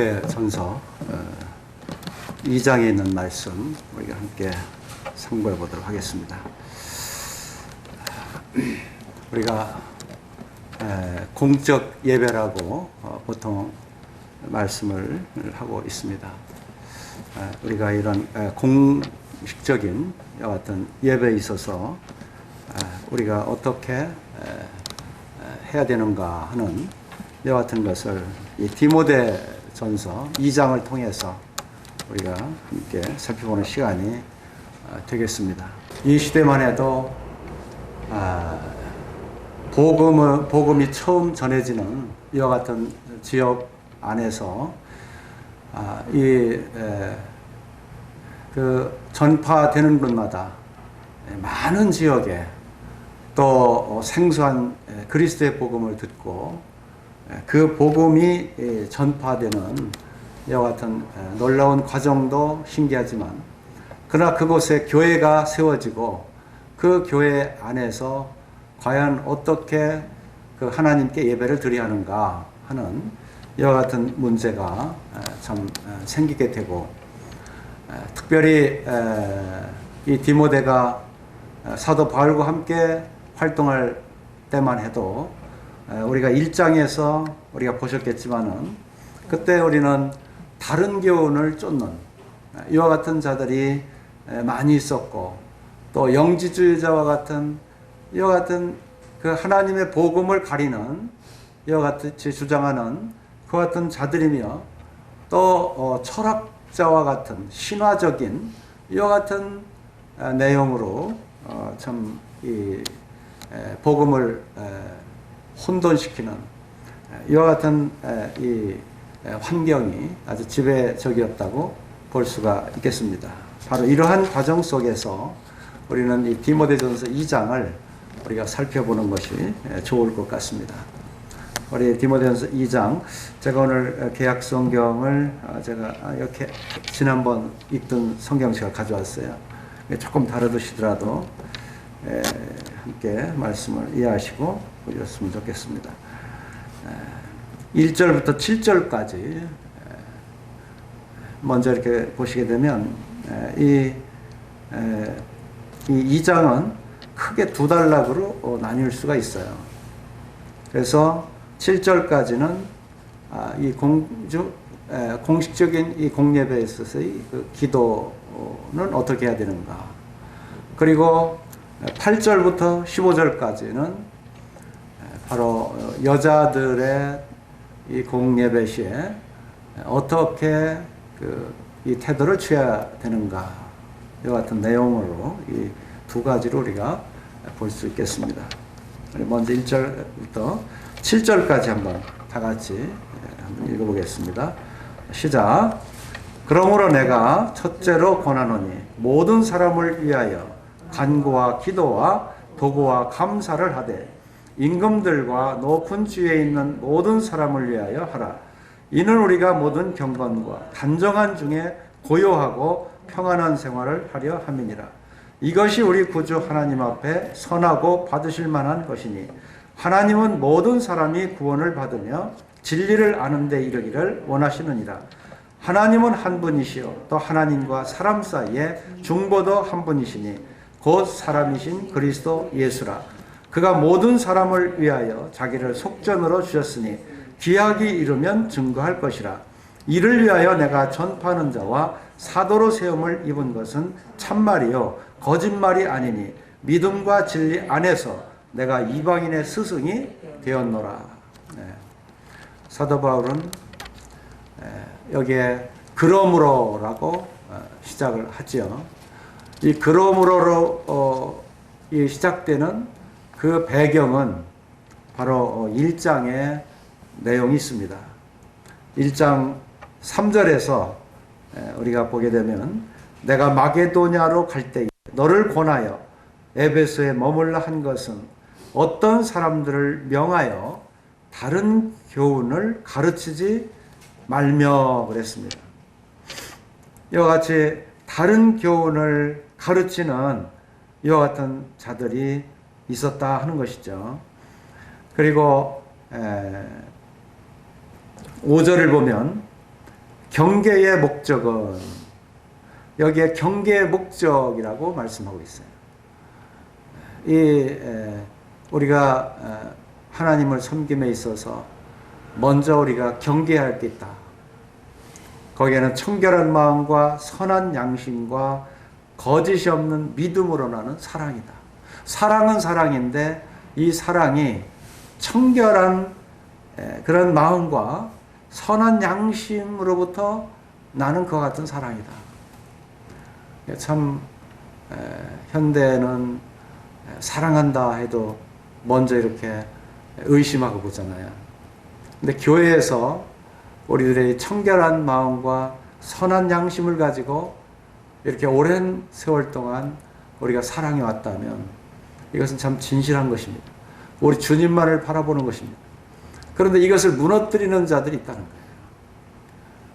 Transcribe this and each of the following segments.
디모데전서 2장에 있는 말씀 우리가 함께 상고해 보도록 하겠습니다. 우리가 공적 예배라고 보통 말씀을 하고 있습니다. 우리가 이런 공식적인 어떤 예배에 있어서 우리가 어떻게 해야 되는가 하는 이와 같은 것을 이 디모데전서 2장을 통해서 우리가 함께 살펴보는 시간이 되겠습니다. 이 시대만 해도 복음이 처음 전해지는 이와 같은 지역 안에서 전파되는 곳마다 많은 지역에 또 생소한 그리스도의 복음을 듣고 그 복음이 전파되는 이와 같은 놀라운 과정도 신기하지만, 그러나 그곳에 교회가 세워지고 그 교회 안에서 과연 어떻게 그 하나님께 예배를 드려야 하는가 하는 이와 같은 문제가 참 생기게 되고, 특별히 이 디모데가 사도 바울과 함께 활동할 때만 해도 우리가 1장에서 우리가 보셨겠지만은 그때 우리는 다른 교훈을 쫓는 이와 같은 자들이 많이 있었고, 또 영지주의자와 같은 이와 같은 그 하나님의 복음을 가리는 이와 같이 주장하는 그 같은 자들이며, 또 철학자와 같은 신화적인 이와 같은 내용으로 참 이 복음을 혼돈시키는 이와 같은 이 환경이 아주 지배적이었다고 볼 수가 있겠습니다. 바로 이러한 과정 속에서 우리는 이 디모데전서 2장을 우리가 살펴보는 것이 좋을 것 같습니다. 우리 디모데전서 2장, 제가 오늘 개약 성경을 제가 이렇게 지난번 읽던 성경책을 가져왔어요. 조금 다르시더라도 함께 말씀을 이해하시고 보셨으면 좋겠습니다. 1절부터 7절까지 먼저 이렇게 보시게 되면 이 2장은 크게 두 단락으로 나뉠 수가 있어요. 그래서 7절까지는 이 공식적인 이 공예배에 있어서의 그 기도는 어떻게 해야 되는가, 그리고 8절부터 15절까지는 바로 여자들의 이 공예배 시에 어떻게 이 태도를 취해야 되는가, 이와 같은 내용으로 이 두 가지로 우리가 볼 수 있겠습니다. 먼저 1절부터 7절까지 한번 다 같이 한번 읽어보겠습니다. 시작. 그러므로 내가 첫째로 권하노니 모든 사람을 위하여 간구와 기도와 도구와 감사를 하되 임금들과 높은 지위에 있는 모든 사람을 위하여 하라. 이는 우리가 모든 경건과 단정한 중에 고요하고 평안한 생활을 하려 함이니라. 이것이 우리 구주 하나님 앞에 선하고 받으실 만한 것이니, 하나님은 모든 사람이 구원을 받으며 진리를 아는 데 이르기를 원하시느니라. 하나님은 한 분이시요 또 하나님과 사람 사이에 중보도 한 분이시니 곧 사람이신 그리스도 예수라. 그가 모든 사람을 위하여 자기를 속전으로 주셨으니 기약이 이르면 증거할 것이라. 이를 위하여 내가 전파하는 자와 사도로 세움을 입은 것은 참말이요 거짓말이 아니니 믿음과 진리 안에서 내가 이방인의 스승이 되었노라. 사도 바울은 여기에 그러므로라고 시작을 하죠. 이 그러므로로 이 시작되는 그 배경은 바로 1장의 내용이 있습니다. 1장 3절에서 우리가 보게 되면 내가 마게도냐로 갈 때에 너를 권하여 에베소에 머물라 한 것은 어떤 사람들을 명하여 다른 교훈을 가르치지 말며 그랬습니다. 이와 같이 다른 교훈을 가르치는 이와 같은 자들이 있었다 하는 것이죠. 그리고 5절을 보면 경계의 목적은, 여기에 경계의 목적이라고 말씀하고 있어요. 우리가 하나님을 섬김에 있어서 먼저 우리가 경계할 게 있다. 거기에는 청결한 마음과 선한 양심과 거짓이 없는 믿음으로 나는 사랑이다. 사랑은 사랑인데 이 사랑이 청결한 그런 마음과 선한 양심으로부터 나는 그와 같은 사랑이다. 참 현대는 사랑한다 해도 먼저 이렇게 의심하고 보잖아요. 근데 교회에서 우리들의 청결한 마음과 선한 양심을 가지고 이렇게 오랜 세월 동안 우리가 사랑해 왔다면 이것은 참 진실한 것입니다. 우리 주님만을 바라보는 것입니다. 그런데 이것을 무너뜨리는 자들이 있다는 거예요.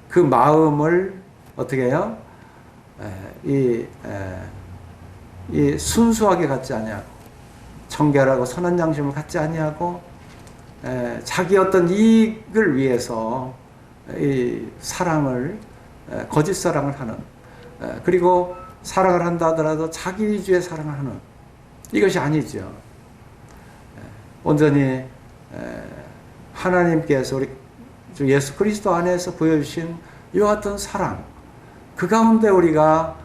그 마음을 어떻게 해요? 이 순수하게 갖지 아니하고 청결하고 선한 양심을 갖지 아니하고 자기 어떤 이익을 위해서 이 사랑을 거짓 사랑을 하는, 그리고 사랑을 한다 하더라도 자기 위주의 사랑을 하는, 이것이 아니죠. 온전히 하나님께서 우리 주 예수 그리스도 안에서 보여주신 이와 같은 사랑, 그 가운데 우리가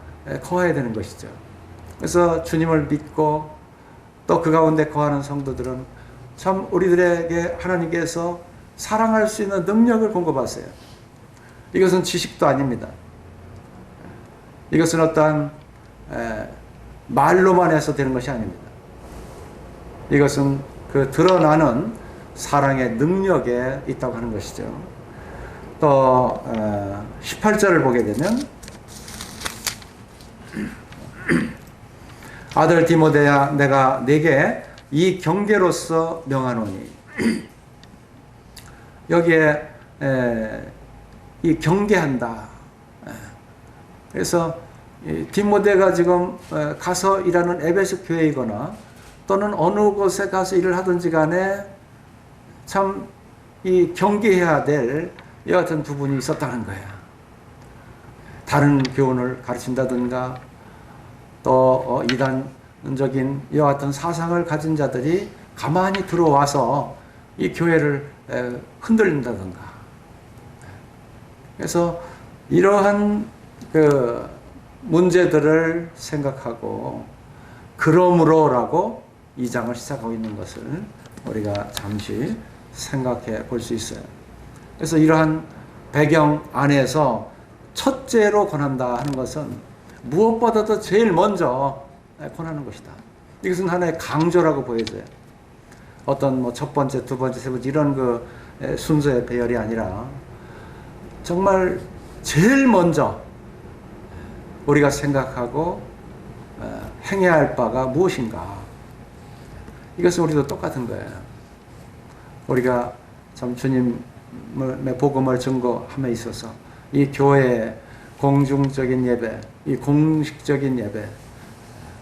거해야 되는 것이죠. 그래서 주님을 믿고 또 그 가운데 거하는 성도들은 참 우리들에게 하나님께서 사랑할 수 있는 능력을 공급하세요. 이것은 지식도 아닙니다. 이것은 어떠한 말로만 해서 되는 것이 아닙니다. 이것은 그 드러나는 사랑의 능력에 있다고 하는 것이죠. 또 18절을 보게 되면 아들 디모데야, 내가 네게 이 경계로서 명하노니. 여기에 이 경계한다. 그래서 디모데가 지금 가서 일하는 에베소 교회이거나 또는 어느 곳에 가서 일을 하든지 간에 참 이 경계해야 될 이와 같은 부분이 있었다는 거야. 다른 교훈을 가르친다든가 또 이단적인 이와 같은 사상을 가진 자들이 가만히 들어와서 이 교회를 흔들린다든가. 그래서 이러한 그 문제들을 생각하고 그러므로라고 이 장을 시작하고 있는 것을 우리가 잠시 생각해 볼 수 있어요. 그래서 이러한 배경 안에서 첫째로 권한다 하는 것은 무엇보다도 제일 먼저 권하는 것이다. 이것은 하나의 강조라고 보여져요. 어떤 뭐 첫 번째, 두 번째, 세 번째 이런 그 순서의 배열이 아니라 정말 제일 먼저 우리가 생각하고 행해야 할 바가 무엇인가. 이것은 우리도 똑같은 거예요. 우리가 참 주님의 복음을 증거함에 있어서 이 교회의 공중적인 예배, 이 공식적인 예배,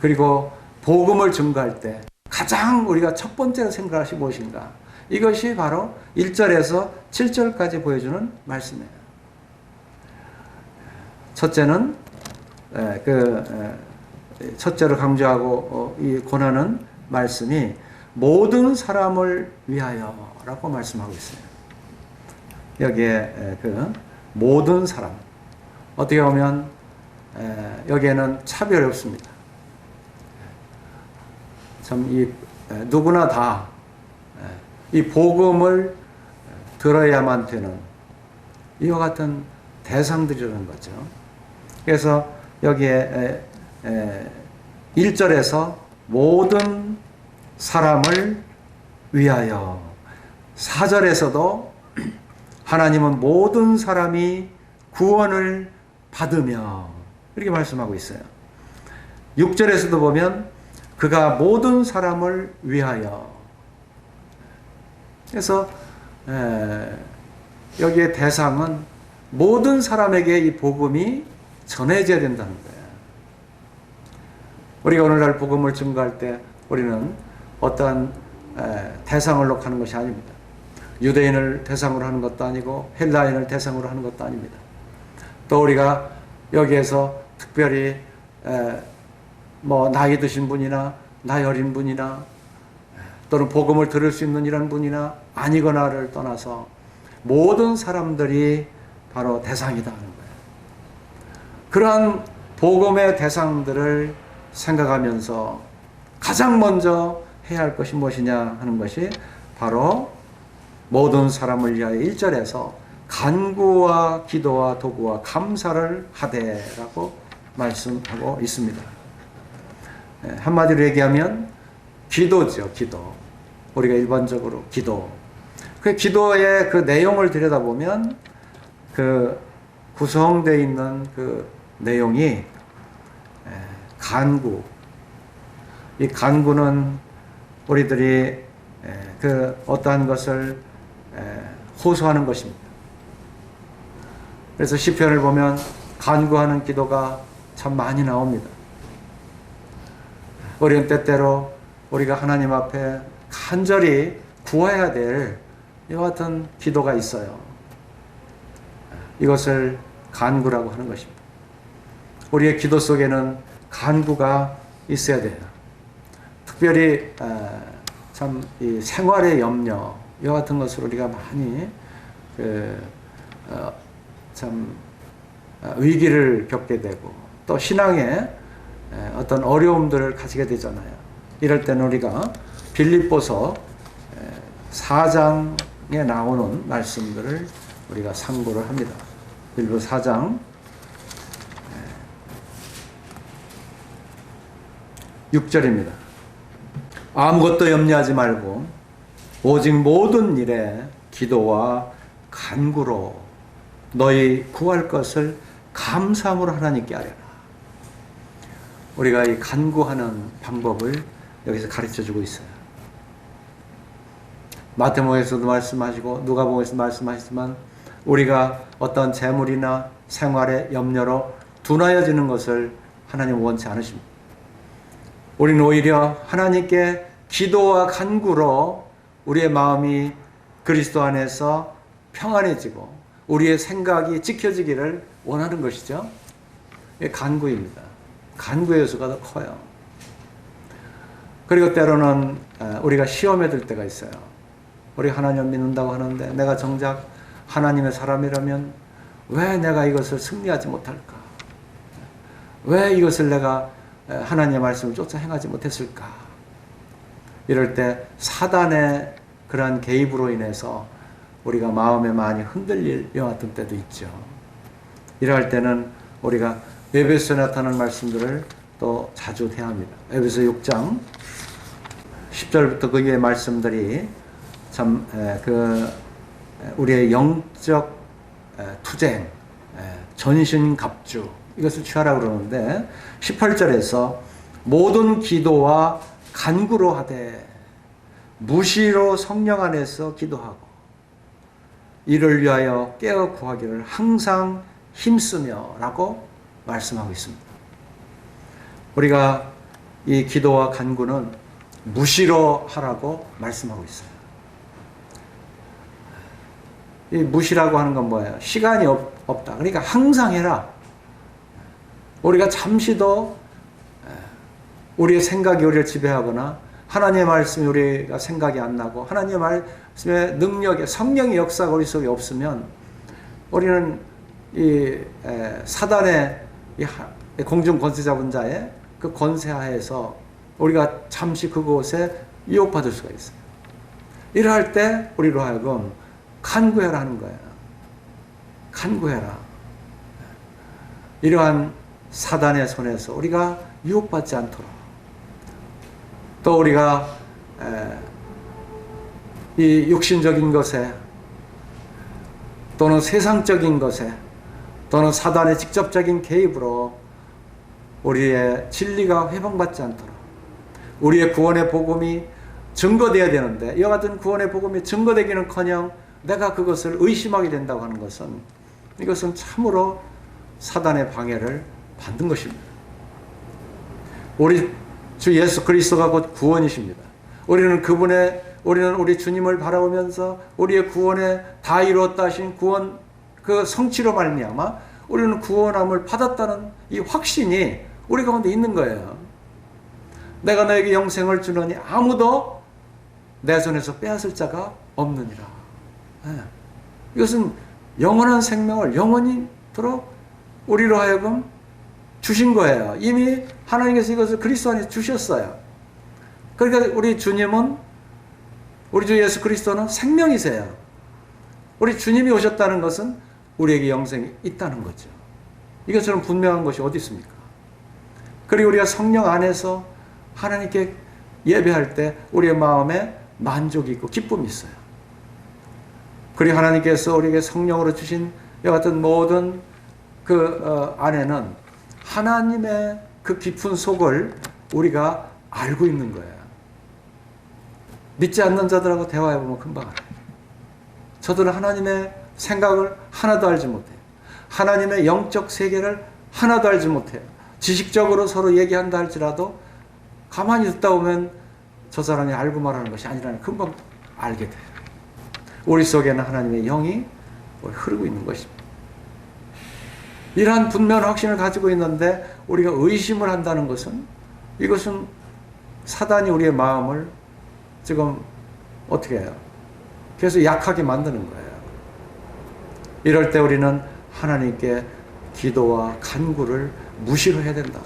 그리고 복음을 증거할 때 가장 우리가 첫 번째로 생각할 것이 무엇인가? 이것이 바로 1절에서 7절까지 보여주는 말씀이에요. 첫째는 첫째로 강조하고 이 권하는 말씀이 모든 사람을 위하여라고 말씀하고 있어요. 여기에 그 모든 사람, 어떻게 보면 여기에는 차별이 없습니다. 참 누구나 다 이 복음을 들어야만 되는 이와 같은 대상들이라는 거죠. 그래서 여기에 1절에서 모든 사람을 위하여, 4절에서도 하나님은 모든 사람이 구원을 받으며 이렇게 말씀하고 있어요. 6절에서도 보면 그가 모든 사람을 위하여. 그래서 여기에 대상은 모든 사람에게 이 복음이 전해져야 된다는 거예요. 우리가 오늘날 복음을 증거할 때 우리는 어떠한 대상을 놓고 하는 것이 아닙니다. 유대인을 대상으로 하는 것도 아니고 헬라인을 대상으로 하는 것도 아닙니다. 또 우리가 여기에서 특별히 뭐 나이 드신 분이나 나이 어린 분이나 또는 복음을 들을 수 있는 이런 분이나 아니거나를 떠나서 모든 사람들이 바로 대상이다 하는 거예요. 그러한 복음의 대상들을 생각하면서 가장 먼저 해야 할 것이 무엇이냐 하는 것이 바로 모든 사람을 위하여 1절에서 간구와 기도와 도구와 감사를 하되라고 말씀하고 있습니다. 한마디로 얘기하면 기도죠, 기도. 우리가 일반적으로 기도. 그 기도의 그 내용을 들여다보면 그 구성되어 있는 그 내용이 간구. 이 간구는 우리들이 그 어떠한 것을 호소하는 것입니다. 그래서 시편을 보면 간구하는 기도가 참 많이 나옵니다. 우리는 때때로 우리가 하나님 앞에 간절히 구해야 될 이와 같은 기도가 있어요. 이것을 간구라고 하는 것입니다. 우리의 기도 속에는 간구가 있어야 돼요. 특별히 참 이 생활의 염려 이와 같은 것을 우리가 많이 참 위기를 겪게 되고 또 신앙에 어떤 어려움들을 가지게 되잖아요. 이럴 때는 우리가 빌립보서 4장에 나오는 말씀들을 우리가 참고를 합니다. 빌립보 4장 6절입니다. 아무것도 염려하지 말고 오직 모든 일에 기도와 간구로 너희 구할 것을 감사함으로 하나님께 아뢰라. 우리가 이 간구하는 방법을 여기서 가르쳐 주고 있어요. 마태복음에서도 말씀하시고 누가복음에서도 말씀하시지만 우리가 어떤 재물이나 생활의 염려로 둔하여지는 것을 하나님은 원치 않으십니다. 우리는 오히려 하나님께 기도와 간구로 우리의 마음이 그리스도 안에서 평안해지고 우리의 생각이 지켜지기를 원하는 것이죠. 이게 간구입니다. 간구의 요소가 더 커요. 그리고 때로는 우리가 시험에 들 때가 있어요. 우리 하나님을 믿는다고 하는데 내가 정작 하나님의 사람이라면 왜 내가 이것을 승리하지 못할까? 왜 이것을 내가 하나님의 말씀을 쫓아 행하지 못했을까? 이럴 때 사단의 그러한 개입으로 인해서 우리가 마음에 많이 흔들릴 이와 같은 때도 있죠. 이럴 때는 우리가 에베소에 나타나는 말씀들을 또 자주 대합니다. 에베소 6장 10절부터 그 위의 말씀들이 참 우리의 영적 투쟁, 전신갑주 이것을 취하라고 그러는데 18절에서 모든 기도와 간구로 하되 무시로 성령 안에서 기도하고 이를 위하여 깨어 구하기를 항상 힘쓰며 라고 말씀하고 있습니다. 우리가 이 기도와 간구는 무시로 하라고 말씀하고 있어요. 이 무시라고 하는 건 뭐예요? 시간이 없다. 그러니까 항상 해라. 우리가 잠시도 우리의 생각이 우리를 지배하거나 하나님의 말씀이 우리가 생각이 안 나고 하나님의 말씀의 능력에 성령의 역사가 우리 속에 없으면 우리는 이 사단의 이 공중 권세 잡은 자의 그 권세하에서 우리가 잠시 그곳에 유혹받을 수가 있어요. 이러할 때 우리로 하여금 간구해라 하는 거예요. 간구해라. 이러한 사단의 손에서 우리가 유혹받지 않도록 또 우리가 이 육신적인 것에 또는 세상적인 것에 또는 사단의 직접적인 개입으로 우리의 진리가 회방받지 않도록 우리의 구원의 복음이 증거되어야 되는데 이와 같은 구원의 복음이 증거되기는커녕 내가 그것을 의심하게 된다고 하는 것은 이것은 참으로 사단의 방해를 받는 것입니다. 우리 주 예수 그리스도가 곧 구원이십니다. 우리는 우리 주님을 바라보면서 우리의 구원에 다 이루었다 하신 구원 그 성취로 말미암아 우리는 구원함을 받았다는 이 확신이 우리 가운데 있는 거예요. 내가 너에게 영생을 주노니 아무도 내 손에서 빼앗을 자가 없느니라. 네. 이것은 영원한 생명을 영원히도록 우리로 하여금 주신 거예요. 이미 하나님께서 이것을 그리스도 안에 주셨어요. 그러니까 우리 주님은, 우리 주 예수 그리스도는 생명이세요. 우리 주님이 오셨다는 것은 우리에게 영생이 있다는 거죠. 이것처럼 분명한 것이 어디 있습니까? 그리고 우리가 성령 안에서 하나님께 예배할 때 우리의 마음에 만족이 있고 기쁨이 있어요. 그리고 하나님께서 우리에게 성령으로 주신 이와 같은 모든 그 안에는 하나님의 그 깊은 속을 우리가 알고 있는 거예요. 믿지 않는 자들하고 대화해보면 금방 알아요. 저들은 하나님의 생각을 하나도 알지 못해요. 하나님의 영적 세계를 하나도 알지 못해요. 지식적으로 서로 얘기한다 할지라도 가만히 듣다 보면 저 사람이 알고 말하는 것이 아니라는 금방 알게 돼요. 우리 속에는 하나님의 영이 흐르고 있는 것입니다. 이러한 분명한 확신을 가지고 있는데 우리가 의심을 한다는 것은, 이것은 사단이 우리의 마음을 지금 어떻게 해요? 계속 약하게 만드는 거예요. 이럴 때 우리는 하나님께 기도와 간구를 무시를 해야 된다.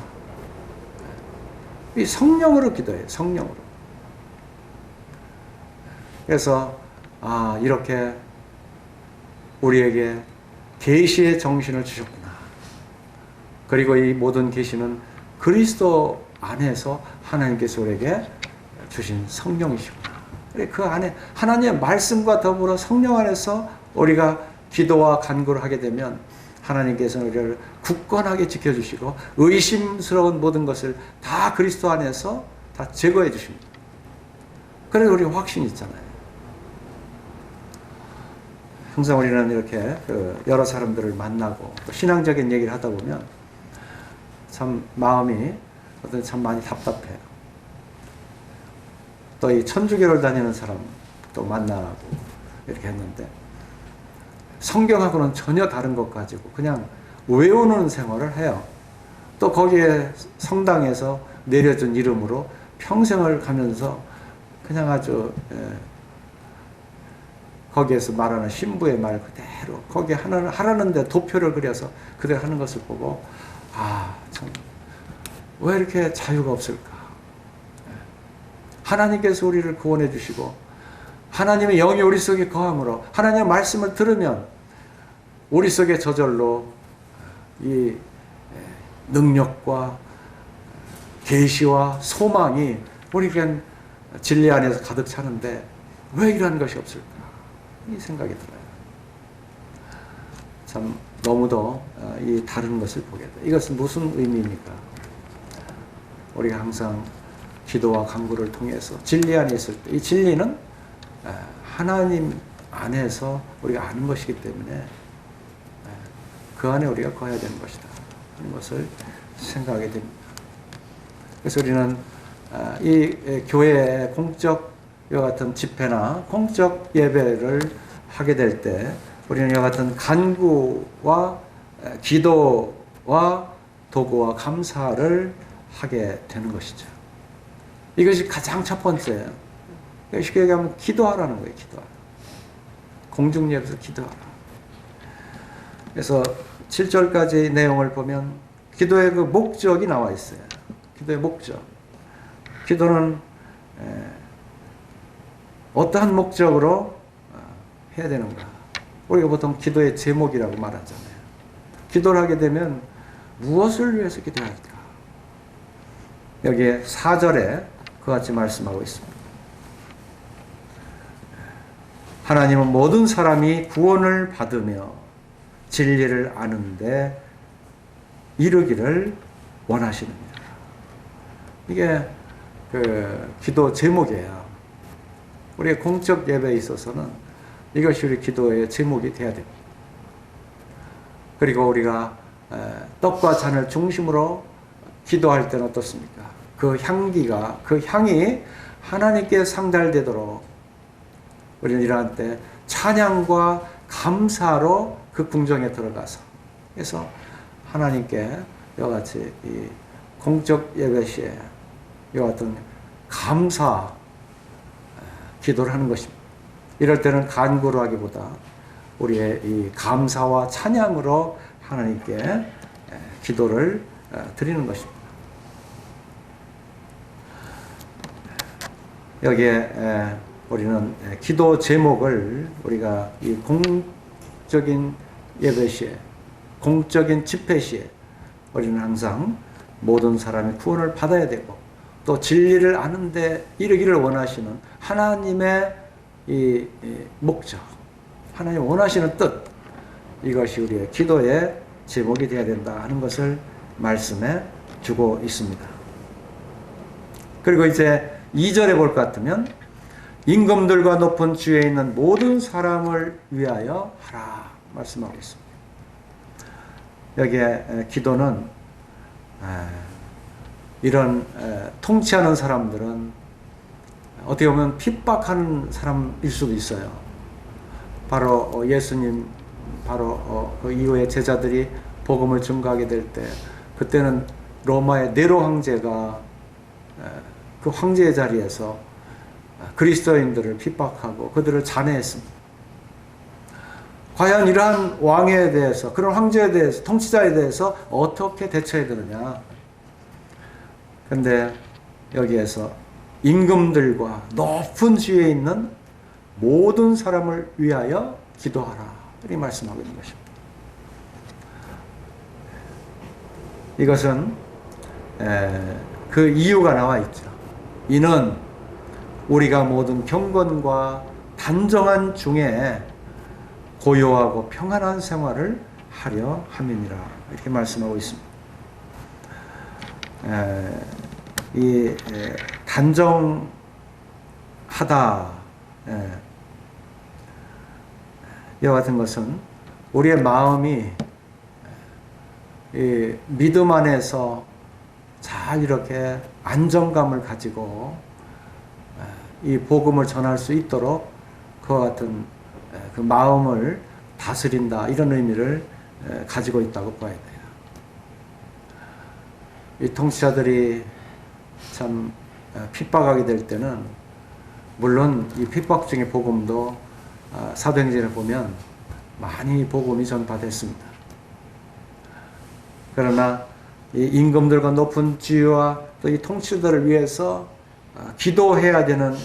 이 성령으로 기도해요. 성령으로. 그래서 이렇게 우리에게 계시의 정신을 주셨구나. 그리고 이 모든 계시는 그리스도 안에서 하나님께서 우리에게 주신 성령이시구나. 그 안에 하나님의 말씀과 더불어 성령 안에서 우리가 기도와 간구를 하게 되면 하나님께서는 우리를 굳건하게 지켜주시고 의심스러운 모든 것을 다 그리스도 안에서 다 제거해 주십니다. 그래서 우리가 확신이 있잖아요. 항상 우리는 이렇게 여러 사람들을 만나고 또 신앙적인 얘기를 하다 보면 참 마음이 참 많이 답답해요. 또 이 천주교를 다니는 사람 또 만나고 이렇게 했는데 성경하고는 전혀 다른 것 가지고 그냥 외우는 생활을 해요. 또 거기에 성당에서 내려준 이름으로 평생을 가면서 그냥 아주 거기에서 말하는 신부의 말 그대로 거기에 하라는데 도표를 그려서 그대로 하는 것을 보고 참 왜 이렇게 자유가 없을까? 하나님께서 우리를 구원해 주시고 하나님의 영이 우리 속에 거함으로 하나님의 말씀을 들으면 우리 속에 저절로 이 능력과 계시와 소망이 우리에겐 진리 안에서 가득 차는데 왜 이러한 것이 없을까? 이 생각이 들어요. 참 너무도 이 다른 것을 보게 돼요. 이것은 무슨 의미입니까? 우리가 항상 기도와 간구를 통해서 진리 안에 있을 때 이 진리는 하나님 안에서 우리가 아는 것이기 때문에 그 안에 우리가 거해야 되는 것이다 하는 것을 생각하게 됩니다. 그래서 우리는 이 교회의 공적 이와 같은 집회나 공적 예배를 하게 될 때 우리는 이와 같은 간구와 기도와 도구와 감사를 하게 되는 것이죠. 이것이 가장 첫 번째예요. 쉽게 얘기하면 기도하라는 거예요. 기도하라. 공중예배에서 기도하라. 그래서 7절까지 내용을 보면 기도의 그 목적이 나와 있어요. 기도의 목적. 기도는 어떠한 목적으로 해야 되는가? 우리가 보통 기도의 제목이라고 말하잖아요. 기도를 하게 되면 무엇을 위해서 기도해야 할까? 여기에 4절에 그와 같이 말씀하고 있습니다. 하나님은 모든 사람이 구원을 받으며 진리를 아는데 이르기를 원하시느니라. 이게 그 기도 제목이에요. 우리의 공적 예배에 있어서는 이것이 우리 기도의 제목이 돼야 됩니다. 그리고 우리가 떡과 잔을 중심으로 기도할 때는 어떻습니까? 그 향기가, 그 향이 하나님께 상달되도록 우리는 이러한 때 찬양과 감사로 그 궁정에 들어가서 그래서 하나님께 이와 같이 이 공적 예배 시에 이와 같은 감사 기도를 하는 것입니다. 이럴 때는 간구로 하기보다 우리의 이 감사와 찬양으로 하나님께 기도를 드리는 것입니다. 여기에 우리는 기도 제목을 우리가 이 공적인 예배 시에, 공적인 집회 시에 우리는 항상 모든 사람이 구원을 받아야 되고 또 진리를 아는데 이르기를 원하시는 하나님의 이 목적, 하나님 원하시는 뜻, 이것이 우리의 기도의 제목이 되어야 된다 하는 것을 말씀해 주고 있습니다. 그리고 이제 2절에 볼 것 같으면 임금들과 높은 주에 있는 모든 사람을 위하여 하라 말씀하고 있습니다. 여기에 기도는 이런 통치하는 사람들은 어떻게 보면 핍박하는 사람일 수도 있어요. 바로 예수님, 바로 그 이후에 제자들이 복음을 증거하게 될 때, 그때는 로마의 네로 황제가 그 황제의 자리에서 그리스도인들을 핍박하고 그들을 잔해했습니다. 과연 이러한 왕에 대해서, 그런 황제에 대해서, 통치자에 대해서 어떻게 대처해야 되느냐. 근데 여기에서 임금들과 높은 지위에 있는 모든 사람을 위하여 기도하라, 이렇게 말씀하고 있는 것입니다. 이것은 그 이유가 나와 있죠. 이는 우리가 모든 경건과 단정한 중에 고요하고 평안한 생활을 하려 함이니라, 이렇게 말씀하고 있습니다. 이 단정하다, 이와 같은 것은 우리의 마음이 이 믿음 안에서 잘 이렇게 안정감을 가지고 이 복음을 전할 수 있도록 그와 같은 그 마음을 다스린다, 이런 의미를 가지고 있다고 봐야 돼요. 이 통치자들이 참 핍박하게 될 때는, 물론 이 핍박 중의 복음도 사도행전에 보면 많이 복음이 전파됐습니다. 그러나 이 임금들과 높은 지위와 또 이 통치자들을 위해서 기도해야 되는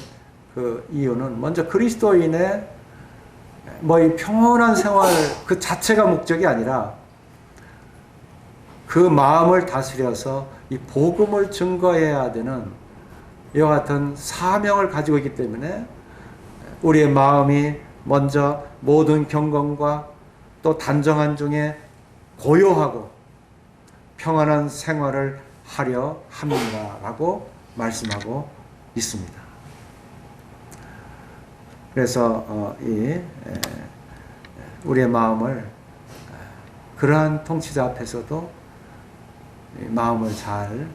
그 이유는 먼저 그리스도인의 이 평온한 생활 그 자체가 목적이 아니라 그 마음을 다스려서 이 복음을 증거해야 되는 이와 같은 사명을 가지고 있기 때문에 우리의 마음이 먼저 모든 경건과 또 단정한 중에 고요하고 평안한 생활을 하려 합니다라고 말씀하고 있습니다. 그래서 우리의 마음을 그러한 통치자 앞에서도 마음을 잘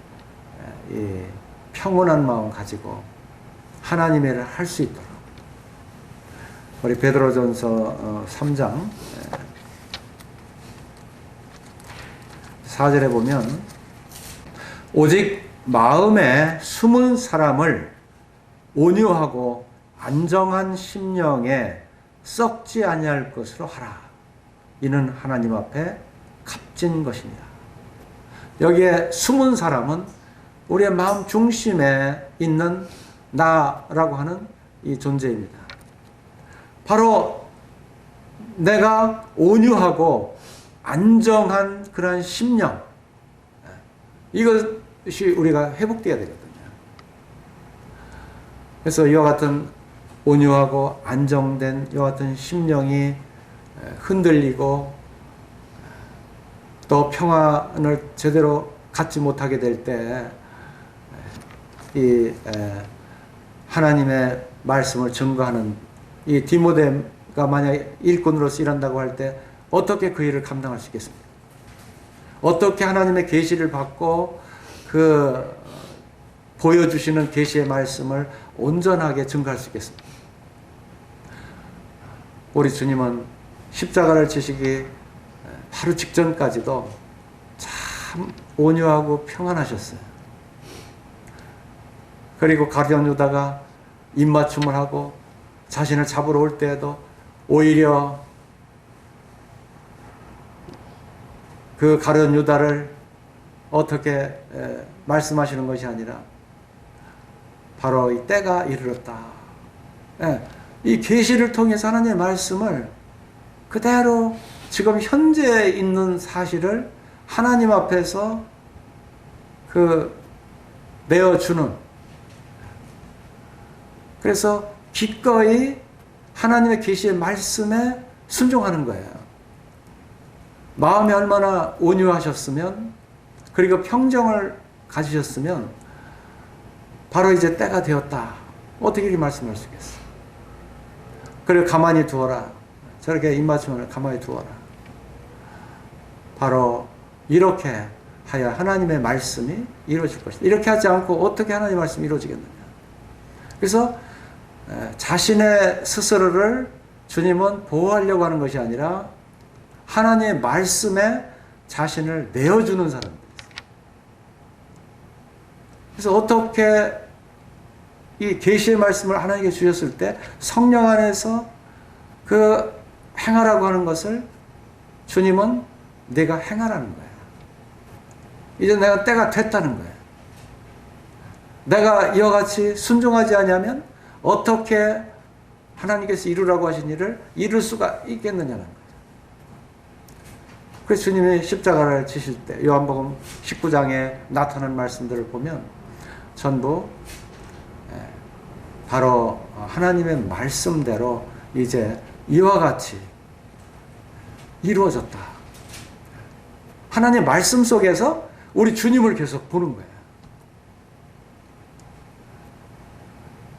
평온한 마음 가지고 하나님의 일을 할 수 있도록, 우리 베드로전서 3장 4절에 보면 오직 마음에 숨은 사람을 온유하고 안정한 심령에 썩지 아니할 것으로 하라. 이는 하나님 앞에 값진 것이니라. 여기에 숨은 사람은 우리의 마음 중심에 있는 나라고 하는 이 존재입니다. 바로 내가 온유하고 안정한 그런 심령, 이것이 우리가 회복되어야 되거든요. 그래서 이와 같은 온유하고 안정된 이와 같은 심령이 흔들리고 또 평안을 제대로 갖지 못하게 될 때 이 하나님의 말씀을 증거하는 이 디모데가 만약 일꾼으로서 일한다고 할 때 어떻게 그 일을 감당할 수 있겠습니까? 어떻게 하나님의 계시를 받고 그 보여주시는 계시의 말씀을 온전하게 증거할 수 있겠습니까? 우리 주님은 십자가를 지시기 바로 직전까지도 참 온유하고 평안하셨어요. 그리고 가룟 유다가 입맞춤을 하고 자신을 잡으러 올 때에도 오히려 그 가룟 유다를 어떻게 말씀하시는 것이 아니라 바로 이 때가 이르렀다. 이 계시를 통해서 하나님의 말씀을 그대로 지금 현재 있는 사실을 하나님 앞에서 내어주는, 그래서 기꺼이 하나님의 계시의 말씀에 순종하는 거예요. 마음이 얼마나 온유하셨으면, 그리고 평정을 가지셨으면 바로 이제 때가 되었다. 어떻게 이렇게 말씀할 수 있겠어? 그리고 가만히 두어라. 저렇게 입맞춤을 가만히 두어라. 바로 이렇게 하여 하나님의 말씀이 이루어질 것이다. 이렇게 하지 않고 어떻게 하나님의 말씀이 이루어지겠느냐. 그래서 자신의 스스로를 주님은 보호하려고 하는 것이 아니라 하나님의 말씀에 자신을 내어주는 사람들. 그래서 어떻게 이 계시의 말씀을 하나님께 주셨을 때 성령 안에서 그 행하라고 하는 것을 주님은 내가 행하라는 거야. 이제 내가 때가 됐다는 거야. 내가 이와 같이 순종하지 않으면 어떻게 하나님께서 이루라고 하신 일을 이룰 수가 있겠느냐는 거야. 그래서 주님이 십자가를 지실 때 요한복음 19장에 나타난 말씀들을 보면 전부 바로 하나님의 말씀대로 이제 이와 같이 이루어졌다. 하나님의 말씀 속에서 우리 주님을 계속 보는 거예요.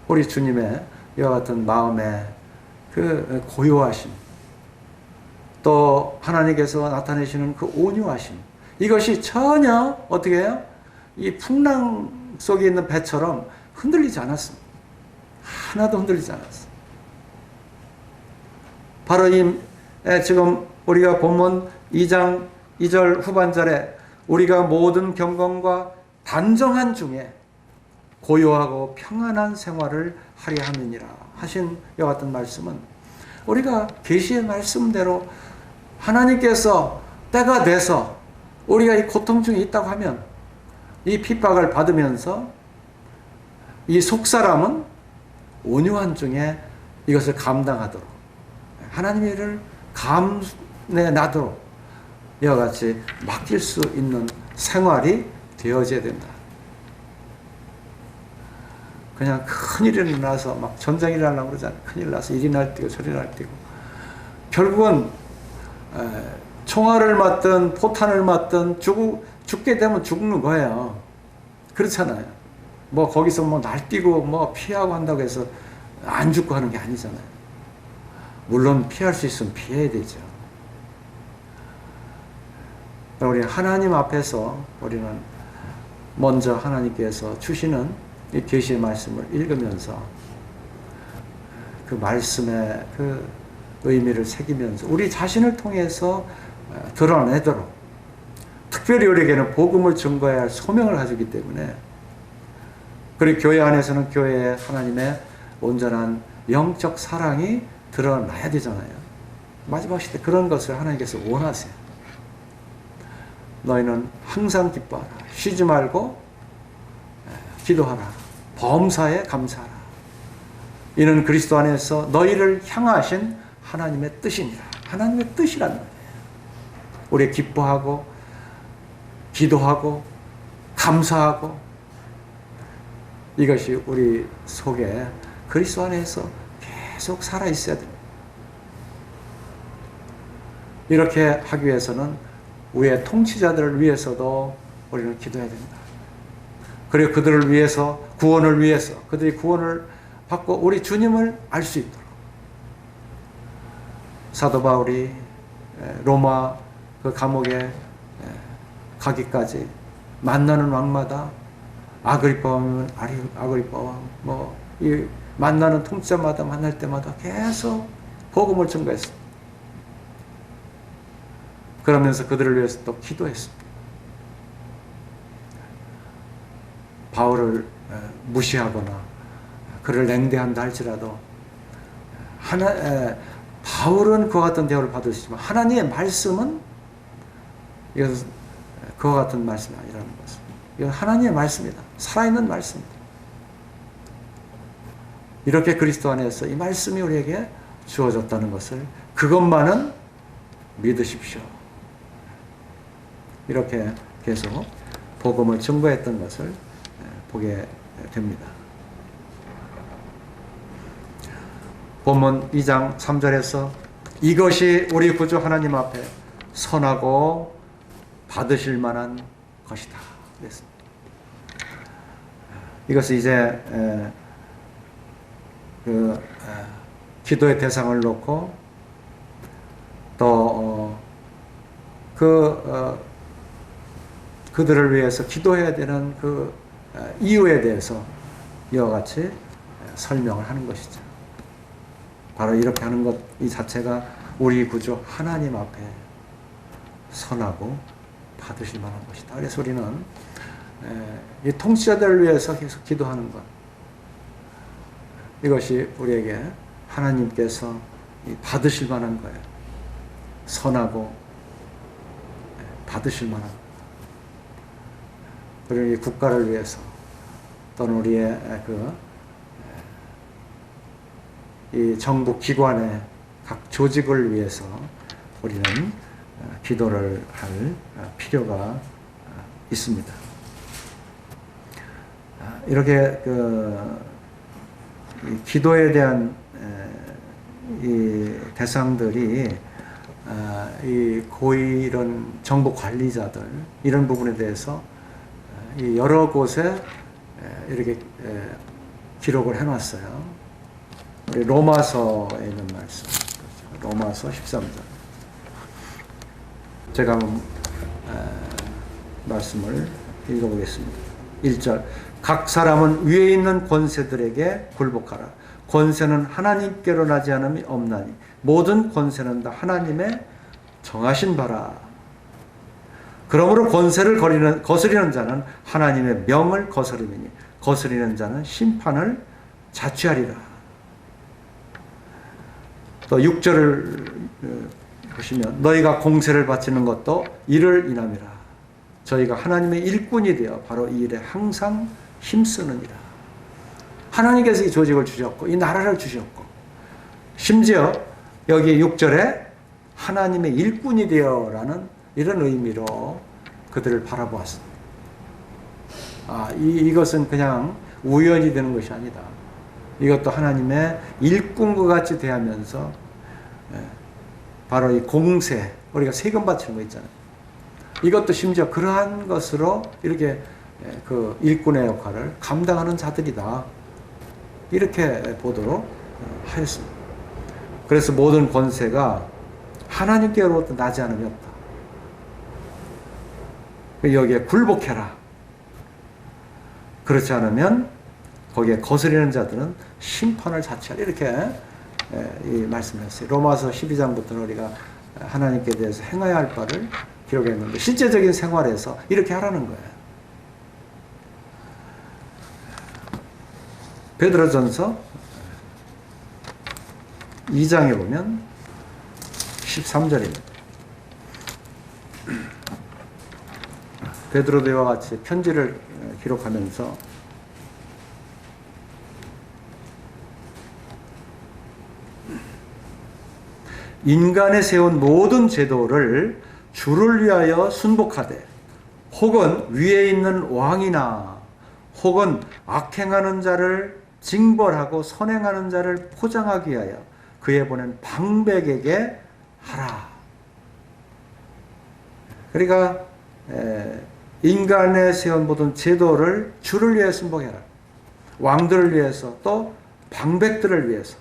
우리 주님의 이와 같은 마음의 그 고요하심, 또 하나님께서 나타내시는 그 온유하심, 이것이 전혀 어떻게 해요? 이 풍랑 속에 있는 배처럼 흔들리지 않았습니다. 하나도 흔들리지 않았어요. 바로 지금 우리가 본문 2장 2절 후반절에 우리가 모든 경건과 단정한 중에 고요하고 평안한 생활을 하려 함이니라 하신 이와 같은 말씀은 우리가 계시의 말씀대로 하나님께서 때가 돼서 우리가 이 고통 중에 있다고 하면 이 핍박을 받으면서 이 속사람은 온유한 중에 이것을 감당하도록 하나님의 일을 감내나도록 이와 같이 맡길 수 있는 생활이 되어져야 된다. 그냥 큰일이 일어나서 막 전쟁이 일어나려고 그러잖아요. 큰일 나서 이리 날뛰고 저리 날뛰고 결국은 총알을 맞든 포탄을 맞든 죽게 되면 죽는 거예요. 그렇잖아요. 뭐 거기서 뭐 날뛰고 뭐 피하고 한다고 해서 안 죽고 하는 게 아니잖아요. 물론 피할 수 있으면 피해야 되죠. 우리 하나님 앞에서 우리는 먼저 하나님께서 주시는 이 계시의 말씀을 읽으면서 그 말씀의 그 의미를 새기면서 우리 자신을 통해서 드러내도록, 특별히 우리에게는 복음을 증거해야 할 소명을 가지기 때문에, 그리고 교회 안에서는 교회의 하나님의 온전한 영적 사랑이 드러나야 되잖아요. 마지막 시대 그런 것을 하나님께서 원하세요. 너희는 항상 기뻐하라. 쉬지 말고 기도하라. 범사에 감사하라. 이는 그리스도 안에서 너희를 향하신 하나님의 뜻이니라. 하나님의 뜻이라는 거예요. 우리 기뻐하고 기도하고 감사하고 이것이 우리 속에 그리스도 안에서 계속 살아있어야 됩니다. 이렇게 하기 위해서는 우리의 통치자들을 위해서도 우리는 기도해야 된다. 그리고 그들을 위해서, 구원을 위해서, 그들이 구원을 받고 우리 주님을 알 수 있도록. 사도 바울이 로마 그 감옥에 가기까지 만나는 왕마다 아그리파 왕은 아그리파 왕, 이 만나는 통치자마다 만날 때마다 계속 복음을 증거했습니다. 그러면서 그들을 위해서 또 기도했습니다. 바울을 무시하거나 그를 냉대한다 할지라도 바울은 그와 같은 대우를 받을 수 있지만 하나님의 말씀은 이것은 그와 같은 말씀이 아니라는 것은 이건 하나님의 말씀이다. 살아있는 말씀이다. 이렇게 그리스도 안에서 이 말씀이 우리에게 주어졌다는 것을 그것만은 믿으십시오. 이렇게 계속 복음을 증거했던 것을 보게 됩니다. 본문 2장 3절에서 이것이 우리 구주 하나님 앞에 선하고 받으실 만한 것이다 그랬습니다. 이것은 이제 기도의 대상을 놓고 또 그들을 위해서 기도해야 되는 그 이유에 대해서 이와 같이 설명을 하는 것이죠. 바로 이렇게 하는 것 이 자체가 우리 구주 하나님 앞에 선하고 받으실 만한 것이다. 그래서 우리는 이 통치자들을 위해서 계속 기도하는 것, 이것이 우리에게 하나님께서 받으실 만한 거예요. 선하고 받으실 만한 것. 그리고 이 국가를 위해서 또는 우리의 이 정부 기관의 각 조직을 위해서 우리는 기도를 할 필요가 있습니다. 이렇게 이 기도에 대한 이 대상들이 이 고위 이런 정부 관리자들 이런 부분에 대해서 이 여러 곳에 이렇게 기록을 해놨어요. 우리 로마서에 있는 말씀, 로마서 13장. 제가 한번 말씀을 읽어보겠습니다. 1절. 각 사람은 위에 있는 권세들에게 굴복하라. 권세는 하나님께로 나지 않음이 없나니 모든 권세는 다 하나님의 정하신 바라. 그러므로 권세를 거스리는 자는 하나님의 명을 거스름이니 거스리는 자는 심판을 자취하리라. 또 6절을 보시면 너희가 공세를 바치는 것도 이를 인함이라. 저희가 하나님의 일꾼이 되어 바로 이 일에 항상 힘쓰느니라. 하나님께서 이 조직을 주셨고 이 나라를 주셨고 심지어 여기 6절에 하나님의 일꾼이 되어라는 이런 의미로 그들을 바라보았습니다. 이것은 그냥 우연이 되는 것이 아니다. 이것도 하나님의 일꾼과 같이 대하면서 바로 이 공세, 우리가 세금 바치는 거 있잖아요. 이것도 심지어 그러한 것으로 이렇게 그 일꾼의 역할을 감당하는 자들이다. 이렇게 보도록 하였습니다. 그래서 모든 권세가 하나님께로부터 나지 않음이 없다. 여기에 굴복해라. 그렇지 않으면 거기에 거스리는 자들은 심판을 자취하라. 이렇게 이 말씀을 했어요. 로마서 12장부터는 우리가 하나님께 대해서 행해야 할 바를 기록했는데 실제적인 생활에서 이렇게 하라는 거예요. 베드로전서 2장에 보면 13절입니다. 베드로도 이와 같이 편지를 기록하면서 인간에 세운 모든 제도를 주를 위하여 순복하되 혹은 위에 있는 왕이나 혹은 악행하는 자를 징벌하고 선행하는 자를 포장하기 위하여 그에 보낸 방백에게 하라. 그러니까 인간에 세운 모든 제도를 주를 위해 순복해라. 왕들을 위해서 또 방백들을 위해서.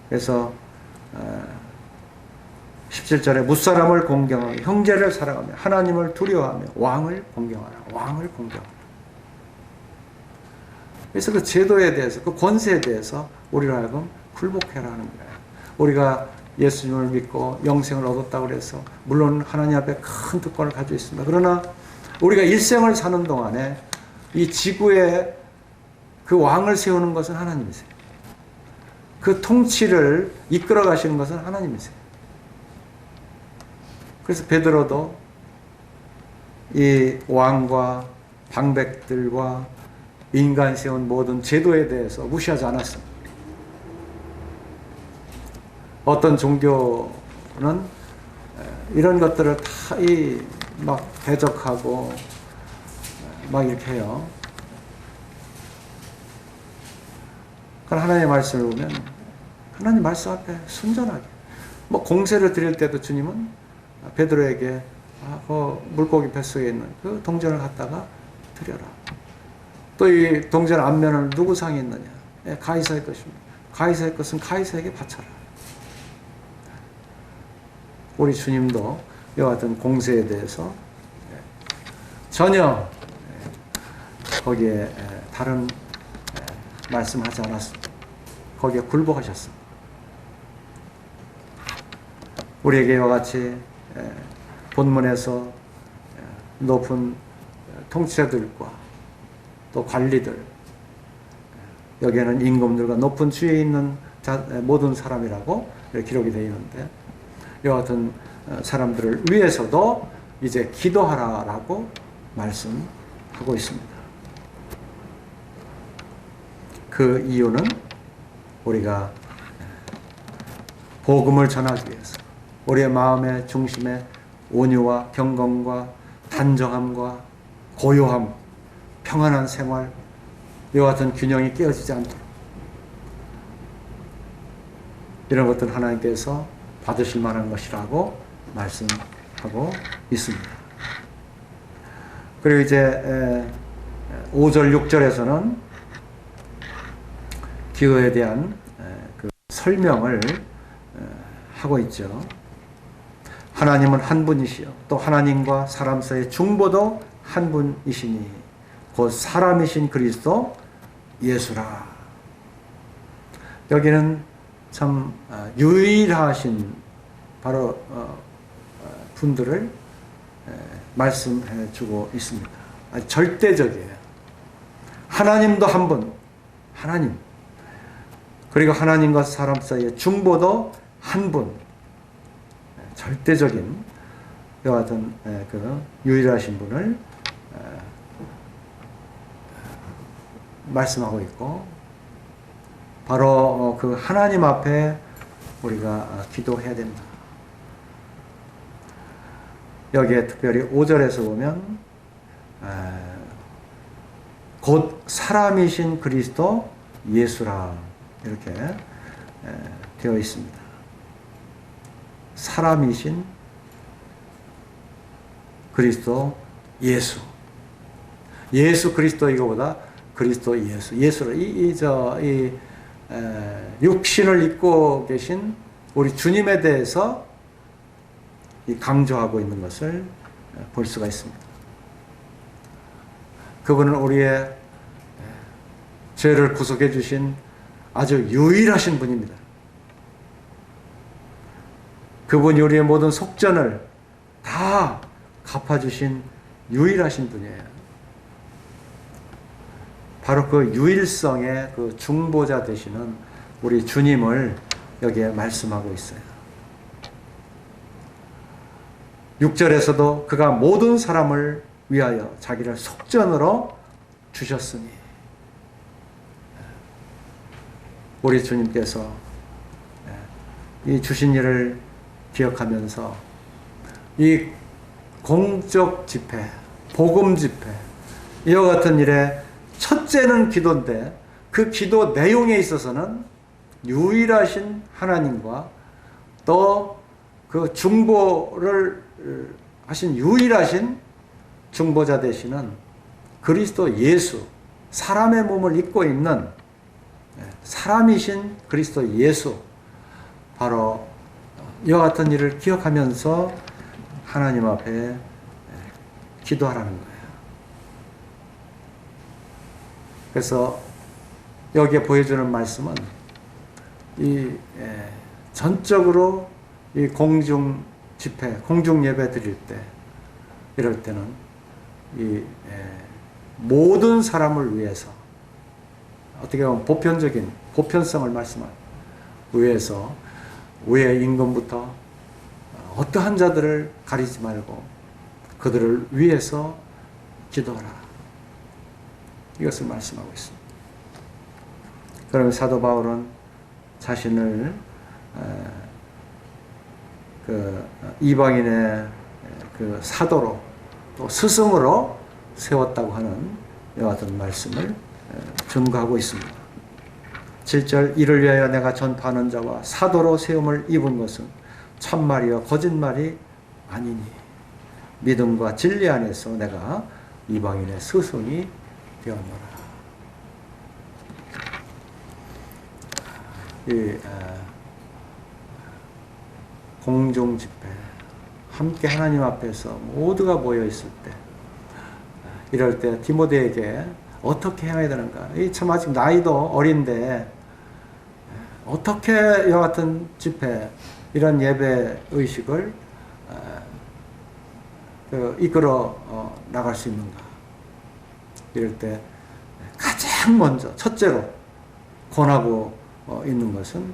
그래서 17절에 무사람을 공경하며 형제를 사랑하며 하나님을 두려워하며 왕을 공경하라. 왕을 공경하라. 그래서 그 제도에 대해서 그 권세에 대해서 우리로 하여금 굴복해라 하는 거예요. 우리가 예수님을 믿고 영생을 얻었다고 해서 물론 하나님 앞에 큰 특권을 가지고 있습니다. 그러나 우리가 일생을 사는 동안에 이 지구에 그 왕을 세우는 것은 하나님이세요. 그 통치를 이끌어 가시는 것은 하나님이세요. 그래서 베드로도 이 왕과 방백들과 인간 세운 모든 제도에 대해서 무시하지 않았습니다. 어떤 종교는 이런 것들을 다 막 대적하고 막 이렇게 해요. 그러나 하나님의 말씀을 보면 하나님 말씀 앞에 순전하게 뭐 공세를 드릴 때도 주님은 베드로에게 그 물고기 뱃속에 있는 그 동전을 갖다가 드려라. 또 이 동전 앞면을 누구 상이 있느냐? 가이사의 것입니다. 가이사의 것은 가이사에게 바쳐라. 우리 주님도 이와 같은 공세에 대해서 전혀 거기에 다른 말씀하지 않았습니다. 거기에 굴복하셨습니다. 우리에게 이와 같이 본문에서 높은 통치자들과 또 관리들, 여기에는 임금들과 높은 주위에 있는 모든 사람이라고 기록이 되어 있는데, 이와 같은 사람들을 위해서도 이제 기도하라라고 말씀하고 있습니다. 그 이유는 우리가 복음을 전하기 위해서 우리의 마음의 중심에 온유와 경건과 단정함과 고요함, 평안한 생활, 이와 같은 균형이 깨어지지 않도록 이런 것들은 하나님께서 받으실 만한 것이라고 말씀하고 있습니다. 그리고 이제 5절, 6절에서는 기도에 대한 그 설명을 하고 있죠. 하나님은 한 분이시요 또 하나님과 사람 사이의 중보도 한 분이시니 곧 사람이신 그리스도 예수라. 여기는 참 유일하신 바로 분들을 말씀해 주고 있습니다. 아주 절대적이에요. 하나님도 한 분, 하나님. 그리고 하나님과 사람 사이의 중보도 한 분. 절대적인 이와 같은 그 유일하신 분을 말씀하고 있고, 바로 그 하나님 앞에 우리가 기도해야 됩니다. 여기에 특별히 5절에서 보면 곧 사람이신 그리스도 예수라 이렇게 되어 있습니다. 사람이신 그리스도 예수. 예수 그리스도 이거보다 그리스도 예수. 예수를 육신을 입고 계신 우리 주님에 대해서 강조하고 있는 것을 볼 수가 있습니다. 그분은 우리의 죄를 구속해 주신 아주 유일하신 분입니다. 그분이 우리의 모든 속전을 다 갚아주신 유일하신 분이에요. 바로 그 유일성의 그 중보자 되시는 우리 주님을 여기에 말씀하고 있어요. 6절에서도 그가 모든 사람을 위하여 자기를 속전으로 주셨으니, 우리 주님께서 이 주신 일을 기억하면서 이 공적 집회, 복음 집회, 이와 같은 일에 첫째는 기도인데 그 기도 내용에 있어서는 유일하신 하나님과 또 그 중보를 하신 유일하신 중보자 되시는 그리스도 예수, 사람의 몸을 입고 있는 사람이신 그리스도 예수, 바로 이와 같은 일을 기억하면서 하나님 앞에 기도하라는 거예요. 그래서 여기에 보여주는 말씀은 전적으로 이 공중 집회, 공중 예배 드릴 때, 이럴 때는 이 모든 사람을 위해서, 어떻게 보면 보편적인 보편성을 말씀합니다. 위해서 위의 임금부터 어떠한 자들을 가리지 말고 그들을 위해서 기도하라. 이것을 말씀하고 있습니다. 그러면 사도 바울은 자신을 그 이방인의 그 사도로 또 스승으로 세웠다고 하는 이와 같은 말씀을 증거하고 있습니다. 7절 이를 위하여 내가 전파하는 자와 사도로 세움을 입은 것은 참말이요 거짓말이 아니니 믿음과 진리 안에서 내가 이방인의 스승이 되었노라. 이 공중 집회 함께 하나님 앞에서 모두가 모여 있을 때, 이럴 때 디모데에게 어떻게 해야 되는가? 참 아직 나이도 어린데 어떻게 이와 같은 집회, 이런 예배 의식을 이끌어 나갈 수 있는가? 이럴 때 가장 먼저 첫째로 권하고 있는 것은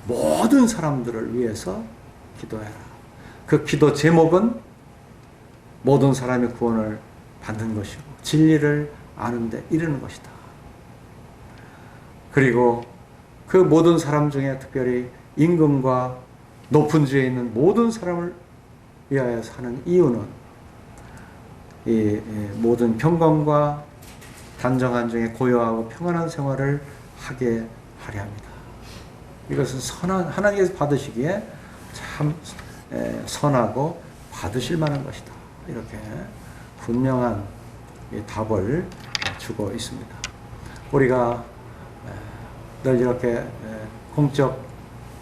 모든 사람들을 위해서 기도해라. 그 기도 제목은 모든 사람의 구원을 받는 것이고 진리를 아는데 이르는 것이다. 그리고 그 모든 사람 중에 특별히 임금과 높은 지에 있는 모든 사람을 위하여 사는 이유는 이 모든 평강과 단정한 중에 고요하고 평안한 생활을 하게 하려 합니다. 이것은 선한, 하나님께서 받으시기에 참 선하고 받으실 만한 것이다. 이렇게 분명한 답을 주고 있습니다. 우리가 늘 이렇게 공적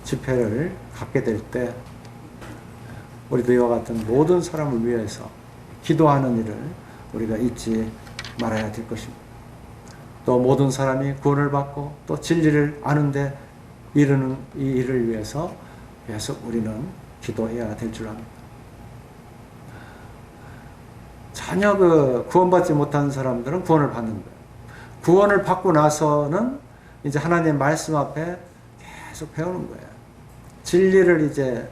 집회를 갖게 될 때 우리도 이와 같은 모든 사람을 위해서 기도하는 일을 우리가 잊지 말아야 될 것입니다. 또 모든 사람이 구원을 받고 또 진리를 아는데 이르는 이 일을 위해서 계속 우리는 기도해야 될 줄 압니다. 전혀 구원받지 못한 사람들은 구원을 받는 거예요. 구원을 받고 나서는 이제 하나님의 말씀 앞에 계속 배우는 거예요. 진리를 이제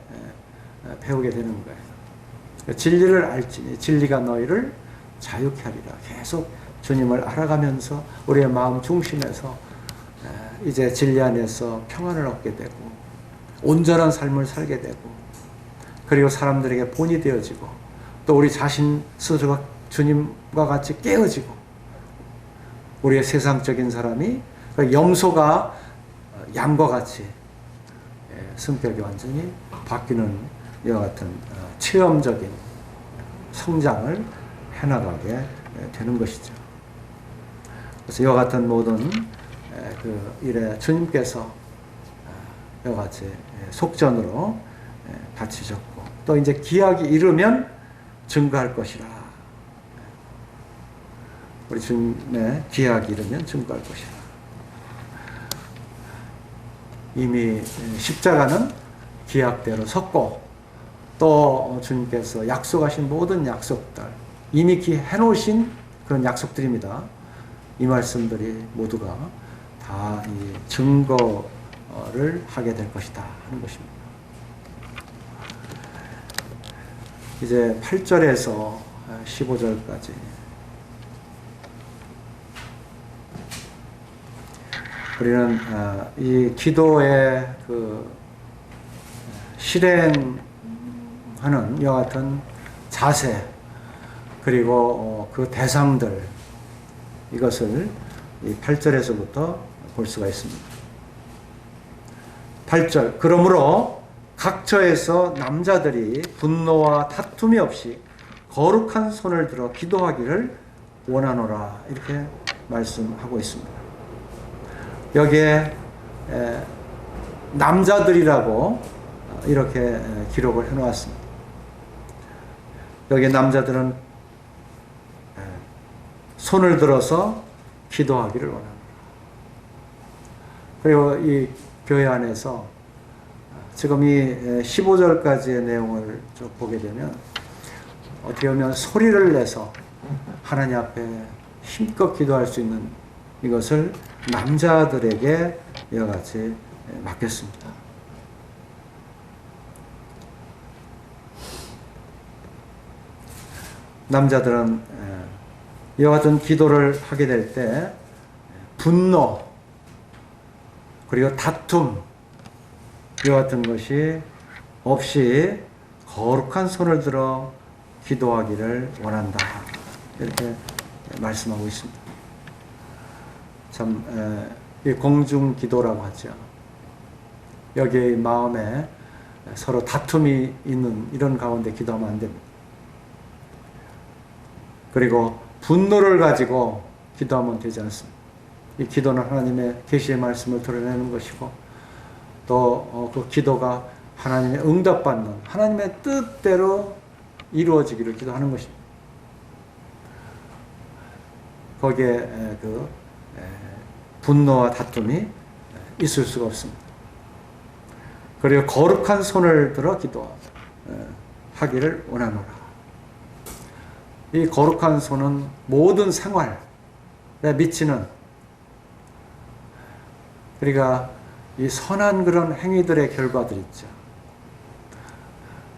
배우게 되는 거예요. 진리를 알지니 진리가 너희를 자유케 하리라. 계속 주님을 알아가면서 우리의 마음 중심에서 이제 진리 안에서 평안을 얻게 되고 온전한 삶을 살게 되고, 그리고 사람들에게 본이 되어지고 또 우리 자신 스스로가 주님과 같이 깨어지고, 우리의 세상적인 사람이 염소가 양과 같이 성격이 완전히 바뀌는 이와 같은 체험적인 성장을 해나가게 되는 것이죠. 그래서 이와 같은 모든 그 일에 주님께서 이와 같이 속전으로 바치셨고, 또 이제 기약이 이르면 증거할 것이라. 우리 주님의 기약이 이르면 증거할 것이라. 이미 십자가는 기약대로 섰고, 또 주님께서 약속하신 모든 약속들, 이미 해놓으신 그런 약속들입니다. 이 말씀들이 모두가 다 이 증거를 하게 될 것이다 하는 것입니다. 이제 8절에서 15절까지 우리는 이 기도의 그 실행하는 이와 같은 자세, 그리고 그 대상들, 이것을 이 8절에서부터 볼 수가 있습니다. 8절 그러므로 각처에서 남자들이 분노와 다툼이 없이 거룩한 손을 들어 기도하기를 원하노라, 이렇게 말씀하고 있습니다. 여기에 남자들이라고 이렇게 기록을 해놓았습니다. 여기 남자들은 손을 들어서 기도하기를 원합니다. 그리고 이 교회 안에서 지금 이 15절까지의 내용을 좀 보게 되면 어떻게 보면 소리를 내서 하나님 앞에 힘껏 기도할 수 있는 이것을 남자들에게 이와 같이 맡겼습니다. 남자들은 이와 같은 기도를 하게 될 때 분노 그리고 다툼 이와 같은 것이 없이 거룩한 손을 들어 기도하기를 원한다. 이렇게 말씀하고 있습니다. 참 이 공중 기도라고 하죠. 여기 마음에 서로 다툼이 있는 이런 가운데 기도하면 안 됩니다. 그리고 분노를 가지고 기도하면 되지 않습니다. 이 기도는 하나님의 계시의 말씀을 드러내는 것이고 또 그 기도가 하나님의 응답받는 하나님의 뜻대로 이루어지기를 기도하는 것입니다. 거기에 그 분노와 다툼이 있을 수가 없습니다. 그리고 거룩한 손을 들어 기도하기를 원하노라. 이 거룩한 손은 모든 생활에 미치는 그러니까 이 선한 그런 행위들의 결과들 있죠.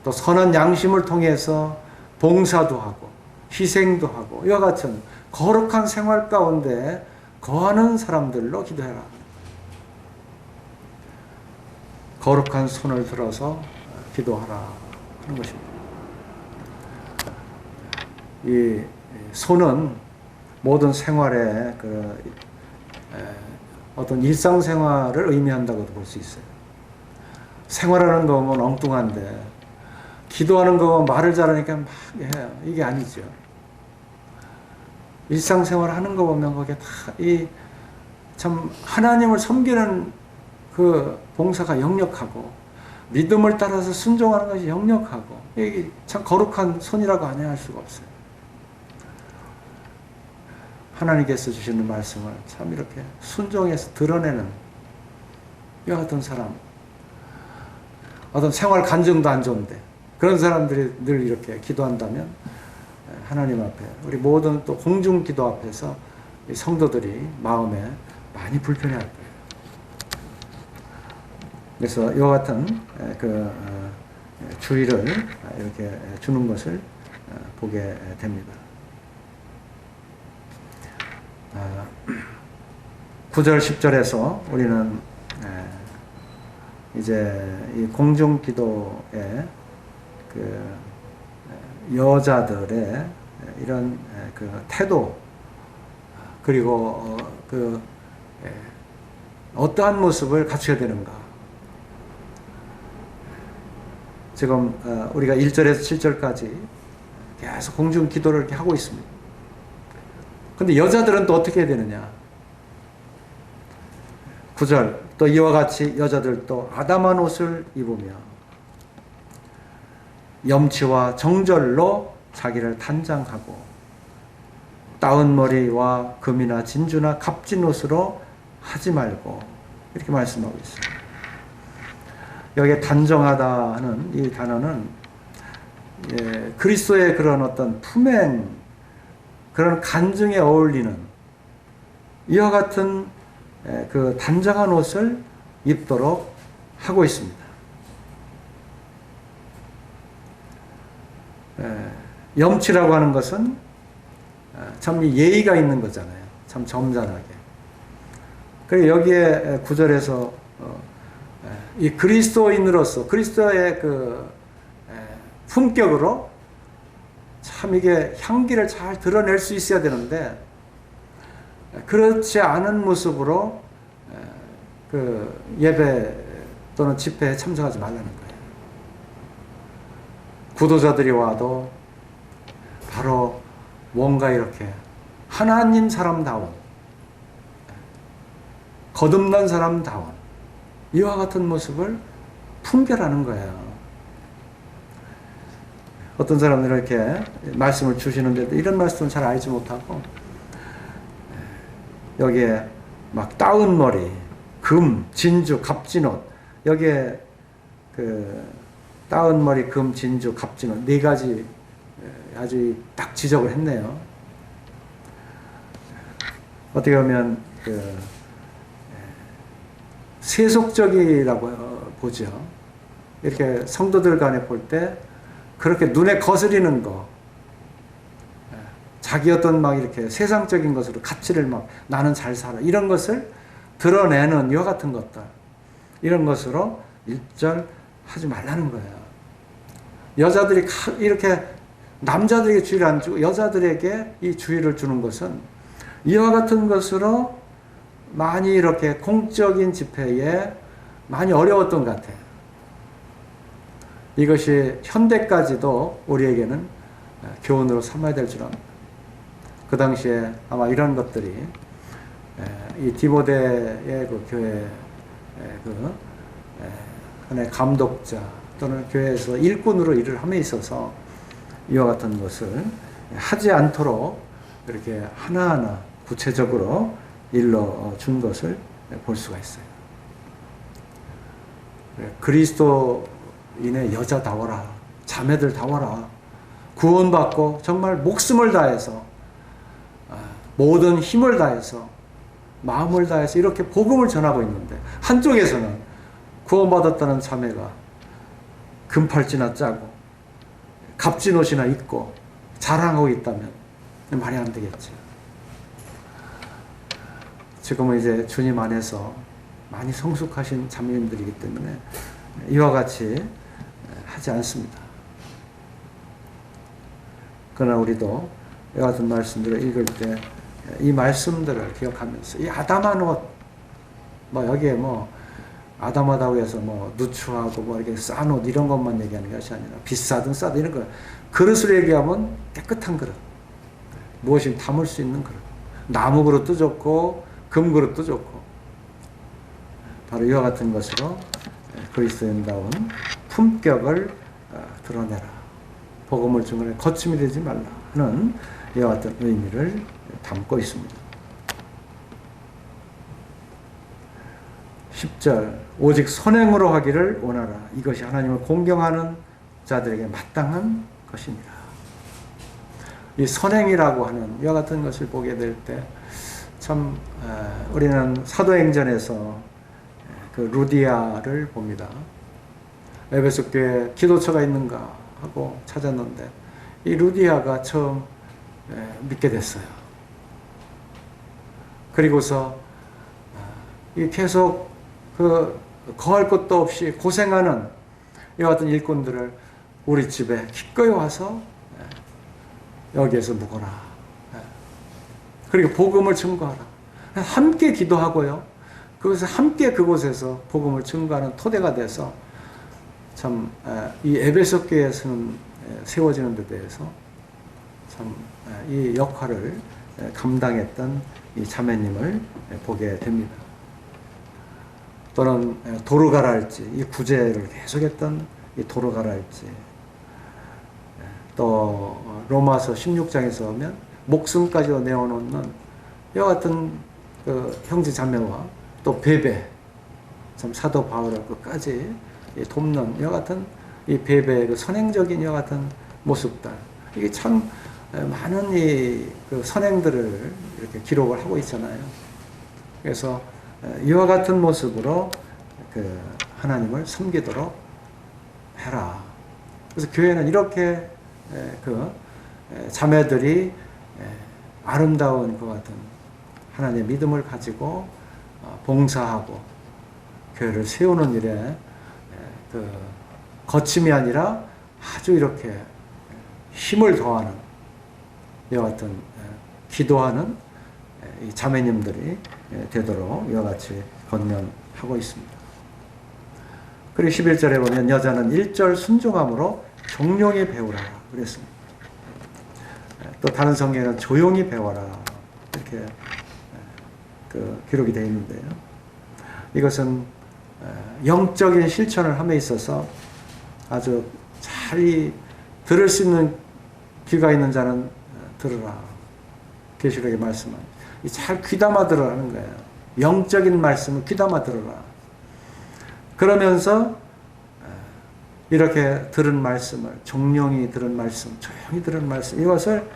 또 선한 양심을 통해서 봉사도 하고 희생도 하고 이와 같은 거룩한 생활 가운데 거하는 사람들로 기도해라. 거룩한 손을 들어서 기도하라 하는 것입니다. 이 손은 모든 생활에 어떤 일상생활을 의미한다고도 볼 수 있어요. 생활하는 거 보면 엉뚱한데 기도하는 거 보면 말을 잘하니까 막 해요. 이게 아니죠. 일상생활 하는 거 보면 거기에 다 참 하나님을 섬기는 그 봉사가 역력하고 믿음을 따라서 순종하는 것이 역력하고 이게 참 거룩한 손이라고 안 해야 할 수가 없어요. 하나님께서 주시는 말씀을 참 이렇게 순종해서 드러내는 이와 같은 사람, 어떤 생활 간증도 안 좋은데 그런 사람들이 늘 이렇게 기도한다면 하나님 앞에 우리 모든 또 공중 기도 앞에서 성도들이 마음에 많이 불편해할 거예요. 그래서 이와 같은 그 주의를 이렇게 주는 것을 보게 됩니다. 9절 10절에서 우리는 이제 이 공중 기도에 그 여자들의 이런 그 태도 그리고 그 어떠한 모습을 갖춰야 되는가. 지금 우리가 1절에서 7절까지 계속 공중 기도를 이렇게 하고 있습니다. 근데 여자들은 또 어떻게 해야 되느냐? 9절 또 이와 같이 여자들도 아담한 옷을 입으며 염치와 정절로 자기를 단장하고 따은 머리와 금이나 진주나 값진 옷으로 하지 말고 이렇게 말씀하고 있어요. 여기에 단정하다 하는 이 단어는 그리스도의 그런 어떤 품행 그런 간증에 어울리는 이와 같은 그 단정한 옷을 입도록 하고 있습니다. 염치라고 하는 것은 참 예의가 있는 거잖아요. 참 점잖하게. 그리고 여기에 9절에서 이 그리스도인으로서 그리스도의 그 품격으로 참 이게 향기를 잘 드러낼 수 있어야 되는데 그렇지 않은 모습으로 그 예배 또는 집회에 참석하지 말라는 거예요. 구도자들이 와도 바로 뭔가 이렇게 하나님 사람다운 거듭난 사람다운 이와 같은 모습을 풍겨라는 거예요. 어떤 사람들은 이렇게 말씀을 주시는데도 이런 말씀은 잘 알지 못하고 여기에 막 따은 머리, 금, 진주, 값진 옷 여기에 그 따은 머리, 금, 진주, 값진 옷 네 가지 아주 딱 지적을 했네요. 어떻게 보면 세속적이라고 보죠. 이렇게 성도들 간에 볼 때 그렇게 눈에 거스리는 거, 자기 어떤 막 이렇게 세상적인 것으로 가치를 막 나는 잘 살아 이런 것을 드러내는 이와 같은 것들, 이런 것으로 일절하지 말라는 거예요. 여자들이 이렇게 남자들에게 주의를 안 주고 여자들에게 이 주의를 주는 것은 이와 같은 것으로 많이 이렇게 공적인 집회에 많이 어려웠던 것 같아요. 이것이 현대까지도 우리에게는 교훈으로 삼아야 될 줄 압니다. 그 당시에 아마 이런 것들이 이 디모데의 그 교회 하나의 감독자 또는 교회에서 일꾼으로 일을 함에 있어서 이와 같은 것을 하지 않도록 이렇게 하나하나 구체적으로 일러 준 것을 볼 수가 있어요. 그리스도인의 여자다워라, 자매들 다워라, 구원받고 정말 목숨을 다해서 모든 힘을 다해서 마음을 다해서 이렇게 복음을 전하고 있는데 한쪽에서는 구원받았다는 자매가 금팔찌나 짜고 값진 옷이나 입고 자랑하고 있다면 말이 안 되겠죠. 지금은 이제 주님 안에서 많이 성숙하신 자매님들이기 때문에 이와 같이 하지 않습니다. 그러나 우리도 이와 같은 말씀들을 읽을 때 이 말씀들을 기억하면서 이 아담한 옷, 뭐 여기에 뭐 아담하다고 해서 뭐 누추하고 뭐 이렇게 싼 옷 이런 것만 얘기하는 것이 아니라 비싸든 싸든 이런 거, 그릇을 얘기하면 깨끗한 그릇, 무엇이 담을 수 있는 그릇, 나무 그릇도 좋고 금 그릇도 좋고, 바로 이와 같은 것으로 그리스도인다운 품격을 드러내라, 복음을 증언해 거침이 되지 말라 하는 이와 같은 의미를 담고 있습니다. 10절, 오직 선행으로 하기를 원하라. 이것이 하나님을 공경하는 자들에게 마땅한 것이니라. 이 선행이라고 하는 이와 같은 것을 보게 될 때 참 우리는 사도행전에서 그 루디아를 봅니다. 에베소 교회에 기도처가 있는가 하고 찾았는데 이 루디아가 처음 믿게 됐어요. 그리고서 계속 거할 것도 없이 고생하는 이와 같은 일꾼들을 우리 집에 기꺼이 와서 여기에서 묵어라. 그리고 복음을 증거하라. 함께 기도하고요. 그것을 함께 그곳에서 복음을 증거하는 토대가 돼서 참 이 에베소 교회에서는 세워지는 데 대해서 참 이 역할을 감당했던 이 자매님을 보게 됩니다. 또는 도르가라 할지, 이 구제를 계속했던 이 도르가라 할지, 또 로마서 16장에서 보면 목숨까지도 내어놓는 이와 같은 그 형제 자매와 또 베베, 참 사도 바울을 끝까지 돕는 이와 같은 이 베베의 그 선행적인 이와 같은 모습들, 이게 참 많은 그 선행들을 이렇게 기록을 하고 있잖아요. 그래서 이와 같은 모습으로 그 하나님을 섬기도록 해라. 그래서 교회는 이렇게 그 자매들이 아름다운 그 같은 하나님의 믿음을 가지고 봉사하고 교회를 세우는 일에 그 거침이 아니라 아주 이렇게 힘을 더하는 이와 같은 기도하는 이 자매님들이 되도록 이와 같이 권면하고 있습니다. 그리고 11절에 보면 여자는 1절 순종함으로 종용히 배우라 그랬습니다. 또 다른 성경에는 조용히 배워라 이렇게 그 기록이 되어 있는데요. 이것은 영적인 실천을 함에 있어서 아주 잘 들을 수 있는 귀가 있는 자는 들으라. 계시록의 말씀은 잘 귀담아 들으라는 거예요. 영적인 말씀을 귀담아 들으라. 그러면서 이렇게 들은 말씀을, 종용히 들은 말씀, 조용히 들은 말씀, 이것을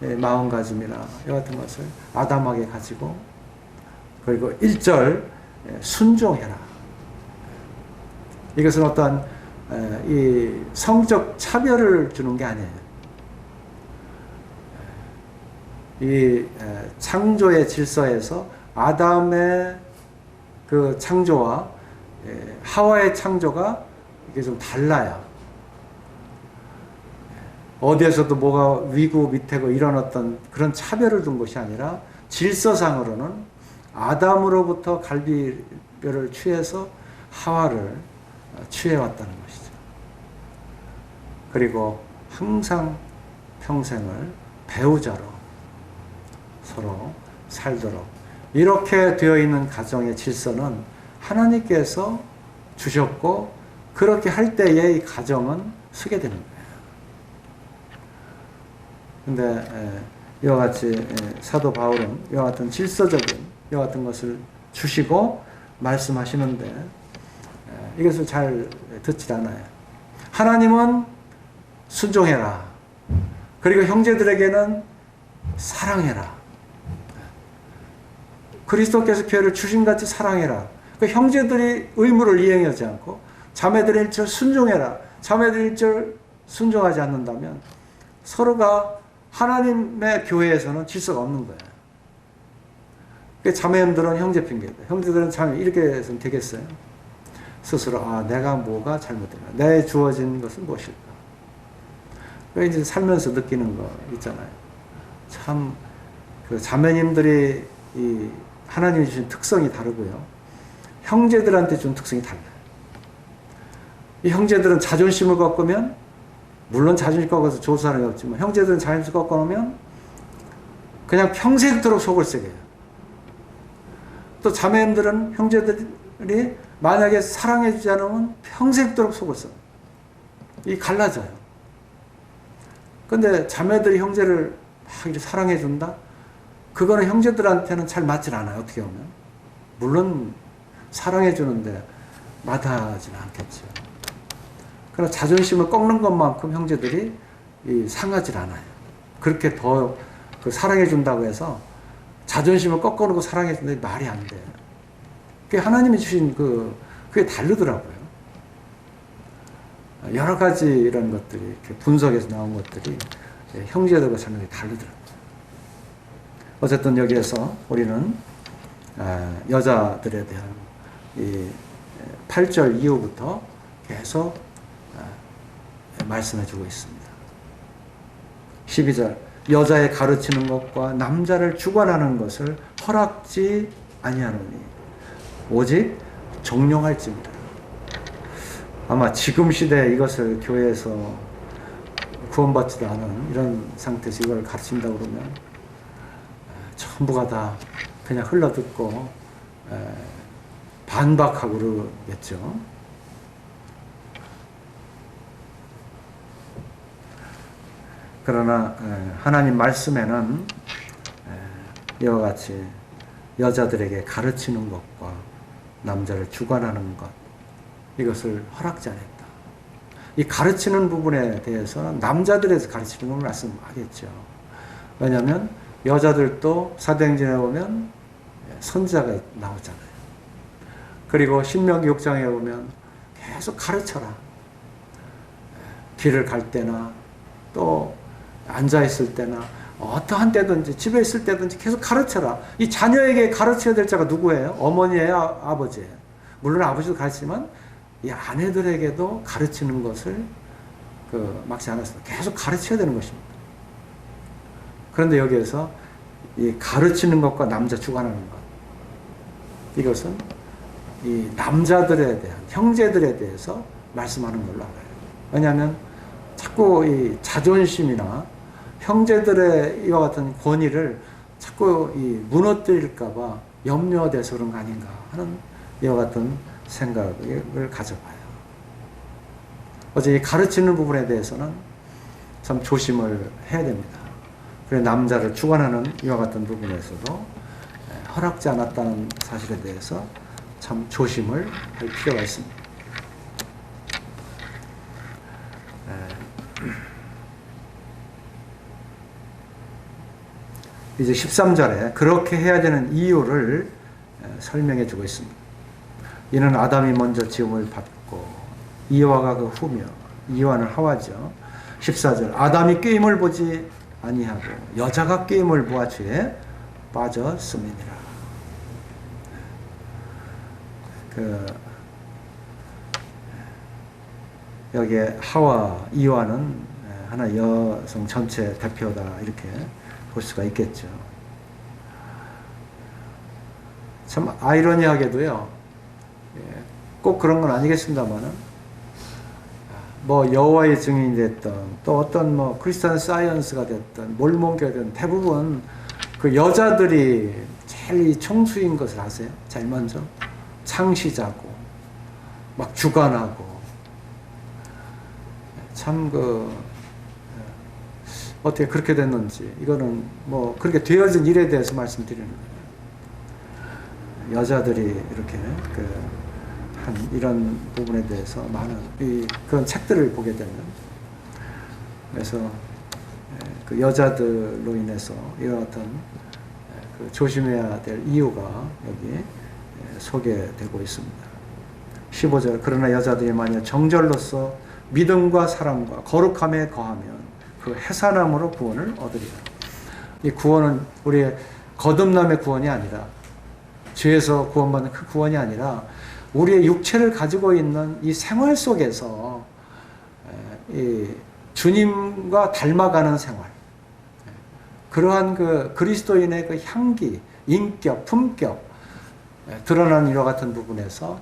마음가짐이나 이와 같은 것을 아담하게 가지고, 그리고 1절 순종해라. 이것은 어떤 이 성적 차별을 주는 게 아니에요. 이 창조의 질서에서 아담의 그 창조와 하와의 창조가 이게 좀 달라요. 어디에서도 뭐가 위고 밑에고 이런 어떤 그런 차별을 둔 것이 아니라 질서상으로는 아담으로부터 갈비뼈를 취해서 하와를 취해왔다는 것이죠. 그리고 항상 평생을 배우자로 서로 살도록 이렇게 되어 있는 가정의 질서는 하나님께서 주셨고, 그렇게 할 때에 이 가정은 서게 되는 거예요. 근데 이와 같이 사도 바울은 이와 같은 질서적인 이와 같은 것을 주시고 말씀하시는데 이것을 잘 듣지 않아요. 하나님은 순종해라. 그리고 형제들에게는 사랑해라. 그리스도께서 교회를 주신같이 사랑해라. 그 형제들이 의무를 이행하지 않고 자매들이 일절 순종해라. 자매들이 일절 순종하지 않는다면 서로가 하나님의 교회에서는 질서가 없는 거예요. 자매들은 형제 핑계다. 형제들은 자매 이렇게 해서는 되겠어요? 스스로 내가 뭐가 잘못됐나? 내 주어진 것은 무엇일까? 이제 살면서 느끼는 거 있잖아요. 참 그 자매님들이 이 하나님이 주신 특성이 다르고요. 형제들한테 준 특성이 달라요. 이 형제들은 자존심을 꺾으면, 물론 자존심 꺾어서 좋은 사람이 없지만 형제들은 자존심 꺾어놓으면 그냥 평생도록 속을 썩여요. 또 자매님들은 형제들이 만약에 사랑해주지 않으면 평생도록 속을 썩어요. 이 갈라져요. 근데 자매들이 형제를 막 이렇게 사랑해준다? 그거는 형제들한테는 잘 맞질 않아요. 어떻게 보면. 물론 사랑해주는데 마다하지는 않겠죠. 그러나 자존심을 꺾는 것만큼 형제들이 상하질 않아요. 그렇게 더 사랑해준다고 해서 자존심을 꺾어놓고 사랑해준다는 말이 안 돼요. 그게 하나님이 주신 그게 다르더라고요. 여러 가지 이런 것들이 이렇게 분석에서 나온 것들이 형제들과 자매들이 다르더라고요. 어쨌든 여기에서 우리는 여자들에 대한 이 8절 이후부터 계속 말씀해주고 있습니다. 12절 여자의 가르치는 것과 남자를 주관하는 것을 허락지 아니하노니 오직 종용할지니라. 아마 지금 시대에 이것을 교회에서 구원받지도 않은 이런 상태에서 이걸 가르친다고 그러면 전부가 다 그냥 흘러듣고 반박하고 그러겠죠. 그러나 하나님 말씀에는 이와 같이 여자들에게 가르치는 것과 남자를 주관하는 것, 이것을 허락지 않았다. 이 가르치는 부분에 대해서는 남자들에서 가르치는 걸 말씀하겠죠. 왜냐하면 여자들도 사도행전에 보면 선지자가 나오잖아요. 그리고 신명기 6장에 보면 계속 가르쳐라. 길을 갈 때나 또 앉아있을 때나 어떠한 때든지 집에 있을 때든지 계속 가르쳐라. 이 자녀에게 가르쳐야 될 자가 누구예요? 어머니예요? 아버지예요? 물론 아버지도 가르치지만 이 아내들에게도 가르치는 것을 막지 않았습니다. 계속 가르쳐야 되는 것입니다. 그런데 여기에서 이 가르치는 것과 남자 주관하는 것, 이것은 이 남자들에 대한, 형제들에 대해서 말씀하는 걸로 알아요. 왜냐하면 자꾸 이 자존심이나 형제들의 이와 같은 권위를 자꾸 이 무너뜨릴까봐 염려돼서 그런 거 아닌가 하는 이와 같은 생각을 가져봐요. 어제 이 가르치는 부분에 대해서는 참 조심을 해야 됩니다. 그래 남자를 주관하는 이와 같은 부분에서도 허락지 않았다는 사실에 대해서 참 조심을 할 필요가 있습니다. 이제 13절에 그렇게 해야 되는 이유를 설명해 주고 있습니다. 이는 아담이 먼저 지음을 받고 이와가 그 후며, 이와는 하와죠. 14절 아담이 꾀임을 보지 아니하고 여자가 꾀임을 보아 죄에 빠졌음이니라. 여기에 하와, 이와는 하나 여성 전체 대표다 이렇게 볼 수가 있겠죠. 참 아이러니하게도요, 꼭 그런 건 아니겠습니다만은, 뭐 여호와의 증인이 됐던 또 어떤 뭐 크리스찬 사이언스가 됐던 몰몬교가 됐던 대부분 그 여자들이 제일 총수인 것을 아세요? 제일 먼저 창시자고 막 주관하고, 참 어떻게 그렇게 됐는지, 이거는 뭐 그렇게 되어진 일에 대해서 말씀드리는 거예요. 여자들이 이렇게 한 이런 부분에 대해서 많은 그런 책들을 보게 되면, 그래서 그 여자들로 인해서 이런 어떤 조심해야 될 이유가 여기 소개되고 있습니다. 15절 그러나 여자들이 만약 정절로서 믿음과 사랑과 거룩함에 거하면 그 해산함으로 구원을 얻으리라. 이 구원은 우리의 거듭남의 구원이 아니라, 죄에서 구원받는 그 구원이 아니라, 우리의 육체를 가지고 있는 이 생활 속에서 이 주님과 닮아가는 생활, 그러한 그 그리스도인의 그 향기, 인격, 품격 드러나는 이와 같은 부분에서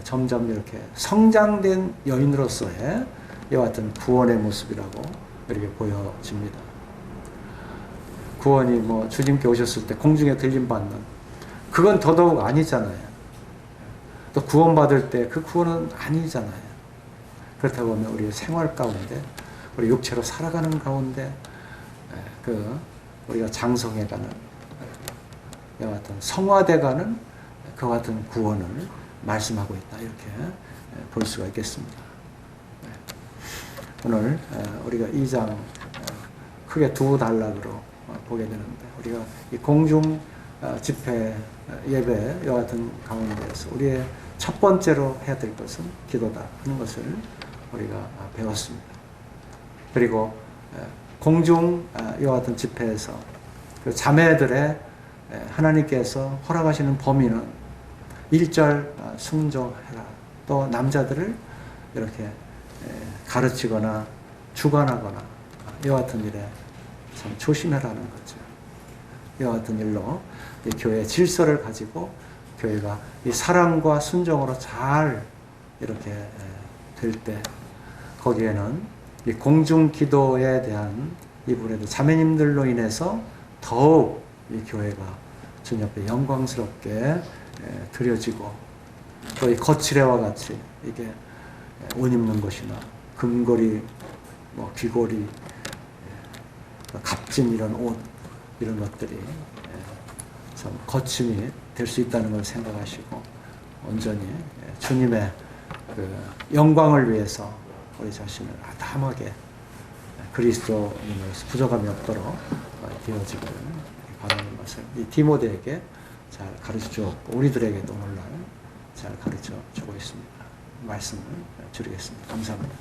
점점 이렇게 성장된 여인으로서의 이와 같은 구원의 모습이라고 이렇게 보여집니다. 구원이 뭐 주님께 오셨을 때 공중에 들림받는, 그건 더더욱 아니잖아요. 또 구원받을 때 그 구원은 아니잖아요. 그렇다 보면 우리의 생활 가운데, 우리 육체로 살아가는 가운데 우리가 장성해가는, 이와 같은 성화돼가는 그와 같은 구원을 말씀하고 있다, 이렇게 볼 수가 있겠습니다. 오늘 우리가 2장 크게 두 단락으로 보게 되는데, 우리가 이 공중 집회 예배 이와 같은 가운데에서 우리의 첫 번째로 해야 될 것은 기도다 하는 것을 우리가 배웠습니다. 그리고 공중 이와 같은 집회에서 그 자매들의 하나님께서 허락하시는 범위는 1절 순종해라, 또 남자들을 이렇게 가르치거나 주관하거나 이와 같은 일에 참 조심해라는 거죠. 이와 같은 일로 이 교회의 질서를 가지고 교회가 이 사랑과 순종으로 잘 이렇게 될 때, 거기에는 이 공중 기도에 대한 이 부분에도 자매님들로 인해서 더욱 이 교회가 주님 앞에 영광스럽게 드려지고, 또 이 거칠애와 같이 이게 옷 입는 것이나 금고리, 뭐 귀고리, 값진 이런 옷, 이런 것들이 참 거침이 될 수 있다는 걸 생각하시고, 온전히 주님의 그 영광을 위해서 우리 자신을 아담하게 그리스도인으로서 부족함이 없도록 되어지기를 바라는 것을 이 디모데에게 잘 가르쳐 주었고, 우리들에게도 오늘날 잘 가르쳐 주고 있습니다. 말씀을 드리겠습니다. 감사합니다.